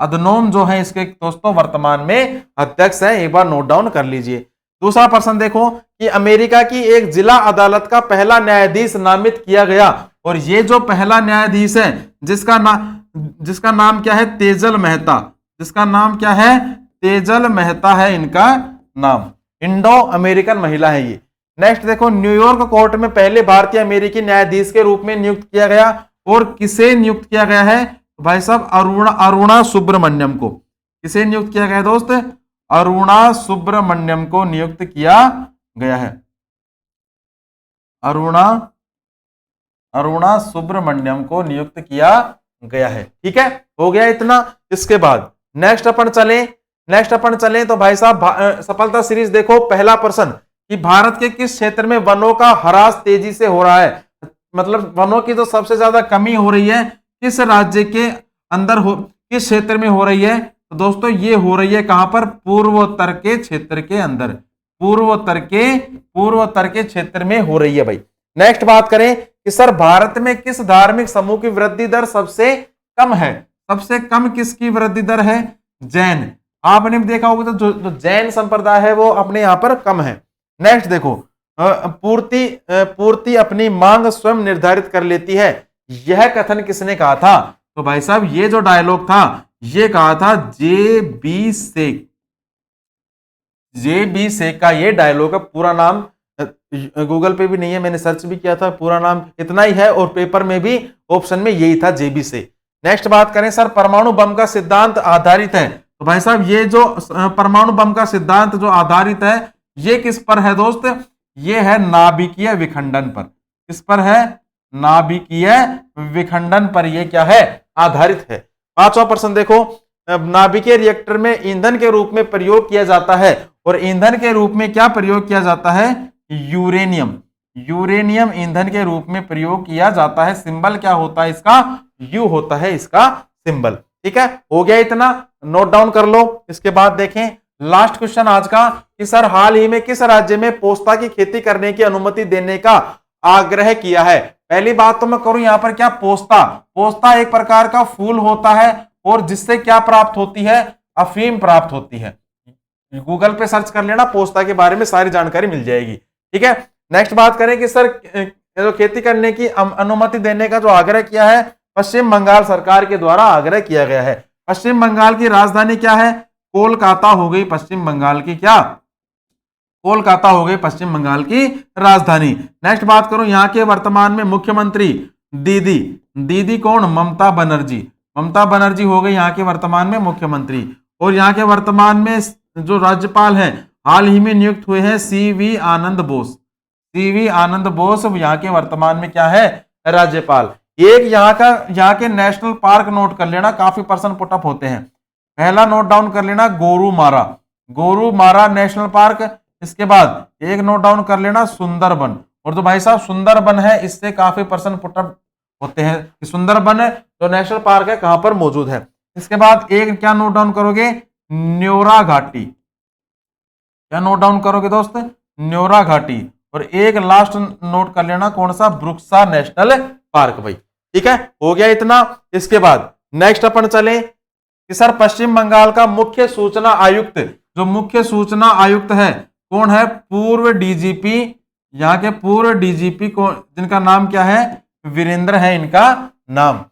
अधनोम जो है इसके दोस्तों वर्तमान में अध्यक्ष है। एक बार नोट डाउन कर लीजिए। दूसरा प्रश्न देखो कि अमेरिका की एक जिला अदालत का पहला न्यायाधीश नामित किया गया। और ये जो पहला न्यायाधीश है जिसका नाम क्या है? तेजल मेहता। जिसका नाम क्या है? तेजल मेहता है इनका नाम। इंडो अमेरिकन महिला है ये। नेक्स्ट देखो, न्यूयॉर्क कोर्ट में पहले भारतीय अमेरिकी न्यायाधीश के रूप में नियुक्त किया गया। और किसे नियुक्त किया गया है? भाई साहब अरुणा सुब्रमण्यम को। किसे नियुक्त किया गया दोस्त? अरुणा सुब्रमण्यम को नियुक्त किया गया है। अरुणा सुब्रमण्यम को नियुक्त किया गया है। ठीक है, हो गया इतना। इसके बाद नेक्स्ट अपन चले नेक्स्ट अपन चले तो भाई साहब सफलता सीरीज देखो। पहला प्रश्न कि भारत के किस क्षेत्र में वनों का ह्रास तेजी से हो रहा है, मतलब वनों की जो सबसे ज्यादा कमी हो रही है किस राज्य के अंदर हो, किस क्षेत्र में हो रही है, तो दोस्तों ये हो रही है कहां पर, पूर्वोत्तर के क्षेत्र के अंदर, पूर्वोत्तर के क्षेत्र में हो रही है भाई। नेक्स्ट बात करें कि सर भारत में किस धार्मिक समूह की वृद्धि दर सबसे कम है, सबसे कम किसकी वृद्धि दर है, जैन। आपने भी देखा होगा तो जो जैन संप्रदाय है वो अपने यहां पर कम है। नेक्स्ट देखो पूर्ति अपनी मांग स्वयं निर्धारित कर लेती है, यह कथन किसने कहा था, तो भाई साहब ये जो डायलॉग था ये कहा था जे बी शेख का ये डायलॉग है। पूरा नाम गूगल पे भी नहीं है, मैंने सर्च भी किया था, पूरा नाम इतना ही है और पेपर में भी ऑप्शन में यही था, जे बी शेख। नेक्स्ट बात करें सर परमाणु बम का सिद्धांत आधारित है, तो भाई साहब ये जो परमाणु बम का सिद्धांत जो आधारित है ये किस पर है दोस्त, ये है नाभिकीय विखंडन पर। किस पर है, नाभिकीय विखंडन पर ये क्या है, आधारित है। पांचवा प्रश्न देखो नाभिकीय रिएक्टर में ईंधन के रूप में प्रयोग किया जाता है, और ईंधन के रूप में क्या प्रयोग किया जाता है, यूरेनियम ईंधन के रूप में प्रयोग किया जाता है। सिंबल क्या होता है इसका, यू होता है इसका सिंबल। ठीक है, हो गया इतना, नोट डाउन कर लो। इसके बाद देखें लास्ट क्वेश्चन आज का कि सर हाल ही में किस राज्य में पोस्ता की खेती करने की अनुमति देने का आग्रह किया है। पहली बात तो मैं करूं यहां पर क्या, पोस्ता एक प्रकार का फूल होता है और जिससे क्या प्राप्त होती है, अफीम प्राप्त होती है। गूगल पे सर्च कर लेना, पोस्ता के बारे में सारी जानकारी मिल जाएगी। ठीक है, नेक्स्ट बात करें कि सर जो खेती करने की अनुमति देने का जो आग्रह किया है पश्चिम बंगाल सरकार के द्वारा आग्रह किया गया है। पश्चिम बंगाल की राजधानी क्या है, कोलकाता हो गई पश्चिम बंगाल की, क्या, कोलकाता हो गई पश्चिम बंगाल की राजधानी। नेक्स्ट बात करूं यहाँ के वर्तमान में मुख्यमंत्री दीदी कौन, ममता बनर्जी हो गई यहाँ के वर्तमान में मुख्यमंत्री। और यहाँ के वर्तमान में जो राज्यपाल हैं हाल ही में नियुक्त हुए हैं सीवी आनंद बोस यहाँ के वर्तमान में क्या है, राज्यपाल। एक यहाँ के नेशनल पार्क नोट कर लेना, काफी पर्सन पुटअप होते हैं। पहला नोट डाउन कर लेना गोरुमारा नेशनल पार्क। इसके बाद एक नोट डाउन कर लेना सुंदरबन, और जो भाई साहब सुंदरबन है इससे काफी पर्सन पुटअप होते हैं कि सुंदरबन जो नेशनल पार्क है कहां पर मौजूद है। इसके बाद एक क्या नोट डाउन करोगे, न्योरा घाटी, क्या नोट डाउन करोगे दोस्त, न्योरा घाटी। और एक लास्ट नोट कर लेना कौन सा, ब्रुक्सा नेशनल पार्क भाई। ठीक है, हो गया इतना। इसके बाद नेक्स्ट अपन चले कि सर पश्चिम बंगाल का मुख्य सूचना आयुक्त, जो मुख्य सूचना आयुक्त है कौन है, पूर्व डीजीपी, यहाँ के पूर्व डीजीपी कौन, जिनका नाम क्या है, वीरेंद्र है इनका नाम।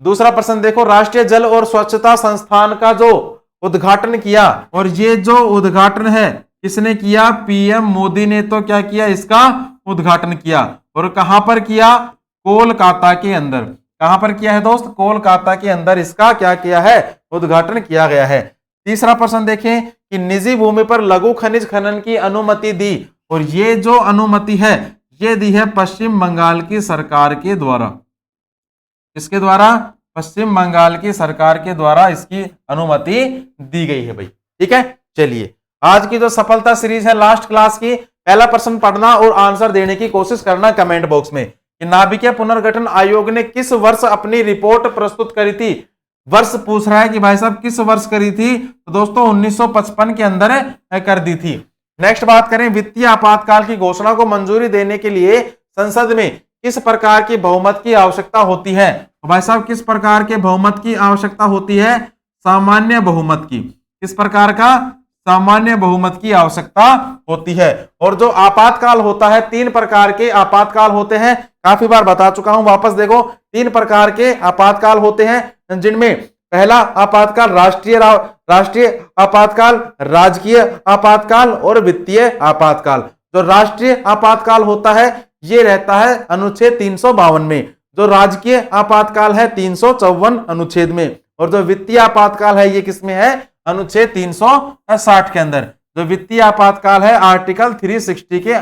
दूसरा प्रश्न देखो राष्ट्रीय जल और स्वच्छता संस्थान का जो उद्घाटन किया, और ये जो उद्घाटन है किसने किया, पीएम मोदी ने तो क्या किया, इसका उद्घाटन किया। और कहां पर किया, कोलकाता के अंदर। कहां पर किया है दोस्त, कोलकाता के अंदर इसका क्या किया है, उद्घाटन किया गया है। तीसरा प्रश्न देखें कि निजी भूमि पर लघु खनिज खनन की अनुमति दी, और ये जो अनुमति है ये दी है पश्चिम बंगाल की सरकार के द्वारा। किसके द्वारा, पश्चिम बंगाल की सरकार के द्वारा इसकी अनुमति दी गई है भाई। ठीक है, चलिए आज की जो सफलता सीरीज है लास्ट क्लास की, पहला प्रश्न पढ़ना और आंसर देने की कोशिश करना कमेंट बॉक्स में कि नाभिकीय पुनर्गठन आयोग ने किस वर्ष अपनी रिपोर्ट प्रस्तुत करी थी। वर्ष पूछ रहा है कि भाई साहब किस वर्ष करी थी, तो दोस्तों 1955 के अंदर कर दी थी। नेक्स्ट बात करें वित्तीय आपातकाल की घोषणा को मंजूरी देने के लिए संसद में किस प्रकार की बहुमत की आवश्यकता होती है, तो भाई साहब किस प्रकार के बहुमत की आवश्यकता होती है, सामान्य बहुमत की। किस प्रकार का, सामान्य बहुमत की आवश्यकता होती है। और जो आपातकाल होता है, तीन प्रकार के आपातकाल होते हैं, काफी बार बता चुका हूं, वापस देखो, तीन प्रकार के आपातकाल होते हैं, जिनमें पहला आपातकाल राष्ट्रीय आपातकाल, राजकीय आपातकाल और वित्तीय आपातकाल। जो राष्ट्रीय आपातकाल होता है ये रहता है अनुच्छेद 352 में, जो राजकीय आपातकाल है 354 अनुच्छेद में, और जो वित्तीय आपातकाल है ये किसमें है, अनुच्छेद 360 के अंदर। जो वित्तीय आपातकाल है आर्टिकल 360 के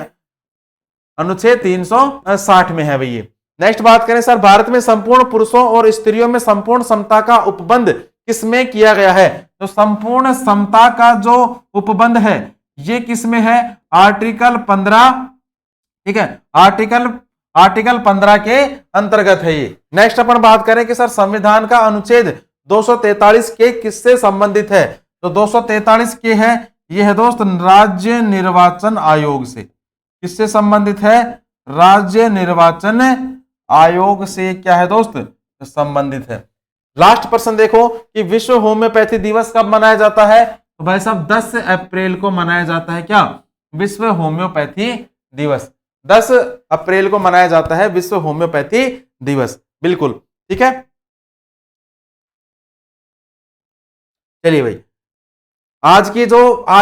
अनुच्छेद 360 में है भैया। नेक्स्ट बात करें सर भारत में संपूर्ण पुरुषों और स्त्रियों में संपूर्ण समता का उपबंध किसमें किया गया है? तो संपूर्ण समता का जो उपबंध है ये किसमें है? आर्टिकल 15, ठीक है, आर्टिकल 15 के अंतर्गत है ये। नेक्स्ट अपन बात करें कि सर संविधान का अनुच्छेद 243 के किससे संबंधित है? तो 243 के है, ये है दोस्त राज्य निर्वाचन आयोग से। किससे संबंधित है? राज्य निर्वाचन आयोग से क्या है दोस्त? संबंधित है। लास्ट प्रश्न देखो कि विश्व होम्योपैथी दिवस कब मनाया जाता है? तो भाई साहब 10 अप्रैल को मनाया जाता है। क्या? विश्व होम्योपैथी दिवस 10 अप्रैल को मनाया जाता है, विश्व होम्योपैथी दिवस। बिल्कुल ठीक है। चलिए भाई, आज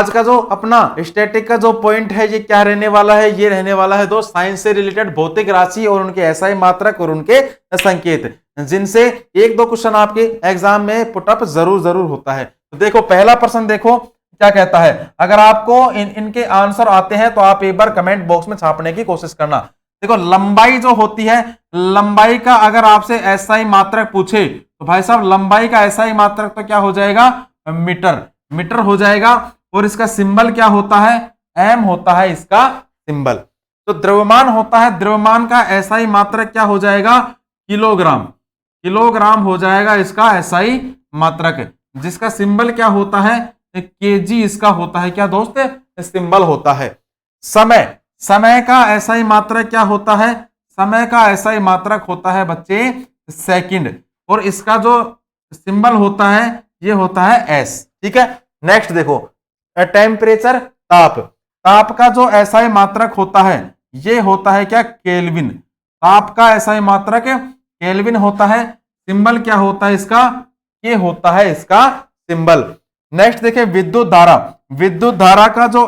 का जो अपना स्टैटिक का जो पॉइंट है ये क्या रहने वाला है? ये रहने वाला है दोस्त साइंस से रिलेटेड भौतिक राशि और उनके एसआई मात्रक और उनके संकेत, जिनसे एक दो क्वेश्चन आपके एग्जाम में पुटअप जरूर होता है। तो देखो पहला प्रश्न देखो क्या कहता है। अगर आपको इनके आंसर आते हैं तो आप एक बार कमेंट बॉक्स में छापने की कोशिश करना। देखो लंबाई जो होती है, लंबाई का अगर आपसे एसआई मात्रक पूछे तो भाई साहब लंबाई का एसआई मात्रक तो क्या हो जाएगा? मीटर हो जाएगा। और इसका सिंबल क्या होता है? एम होता है इसका सिंबल। तो द्रव्यमान होता है, द्रव्यमान का एसआई मात्रक क्या हो जाएगा? किलोग्राम हो जाएगा इसका एसआई मात्रक, जिसका सिंबल क्या होता है? केजी इसका होता है। क्या दोस्त? सिंबल होता है। समय का एसआई मात्रक क्या होता है? समय का एसआई मात्रक होता है बच्चे सेकंड, और इसका जो सिंबल होता है ये होता है एस। ठीक है। नेक्स्ट देखो टेम्परेचर, ताप का जो एसआई मात्रक होता है ये होता है क्या? केल्विन। ताप का एसआई मात्रक केल्विन होता है। सिंबल क्या होता है इसका? ये होता है इसका सिंबल। नेक्स्ट देखें विद्युत धारा का जो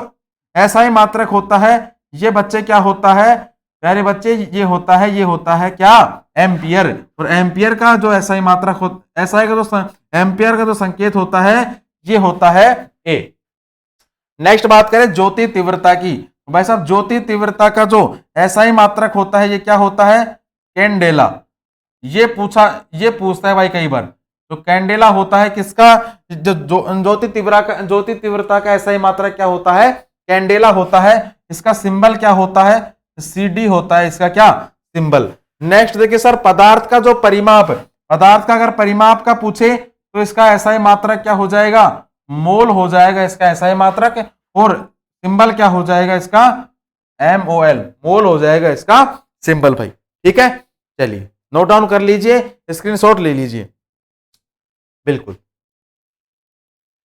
एसआई मात्रक होता है ये बच्चे क्या होता है? प्यारे बच्चे ये होता है क्या? एम्पियर। और एम्पियर का जो एसआई मात्रक होता, एसआई का जो एम्पियर का जो संकेत होता है ये होता है ए। नेक्स्ट बात करें ज्योति तीव्रता की। भाई साहब ज्योति तीव्रता का जो एसआई मात्रक होता है ये क्या होता है? कैंडेला। ये पूछता है भाई कई बार। तो कैंडेला होता है किसका? ज्योति तीव्रता का एसआई मात्रक क्या होता है? कैंडेला होता है। इसका सिंबल क्या होता है? सीडी होता है इसका क्या? सिंबल। नेक्स्ट देखिए सर पदार्थ का जो परिमाप, पदार्थ का अगर परिमाप का पूछे तो इसका एसआई मात्रक क्या हो जाएगा? मोल हो जाएगा इसका एसआई मात्रक, और सिंबल क्या हो जाएगा इसका? MOL, मोल हो जाएगा इसका सिंबल भाई। ठीक है, चलिए नोट डाउन कर लीजिए, स्क्रीनशॉट ले लीजिए। बिल्कुल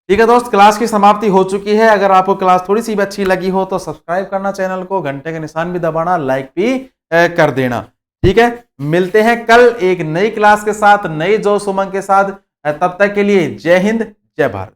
ठीक है दोस्त, क्लास की समाप्ति हो चुकी है। अगर आपको क्लास थोड़ी सी भी अच्छी लगी हो तो सब्सक्राइब करना चैनल को, घंटे का निशान भी दबाना, लाइक भी कर देना। ठीक है, मिलते हैं कल एक नई क्लास के साथ, नई जोश उमंग के साथ। तब तक के लिए जय हिंद, जय भारत।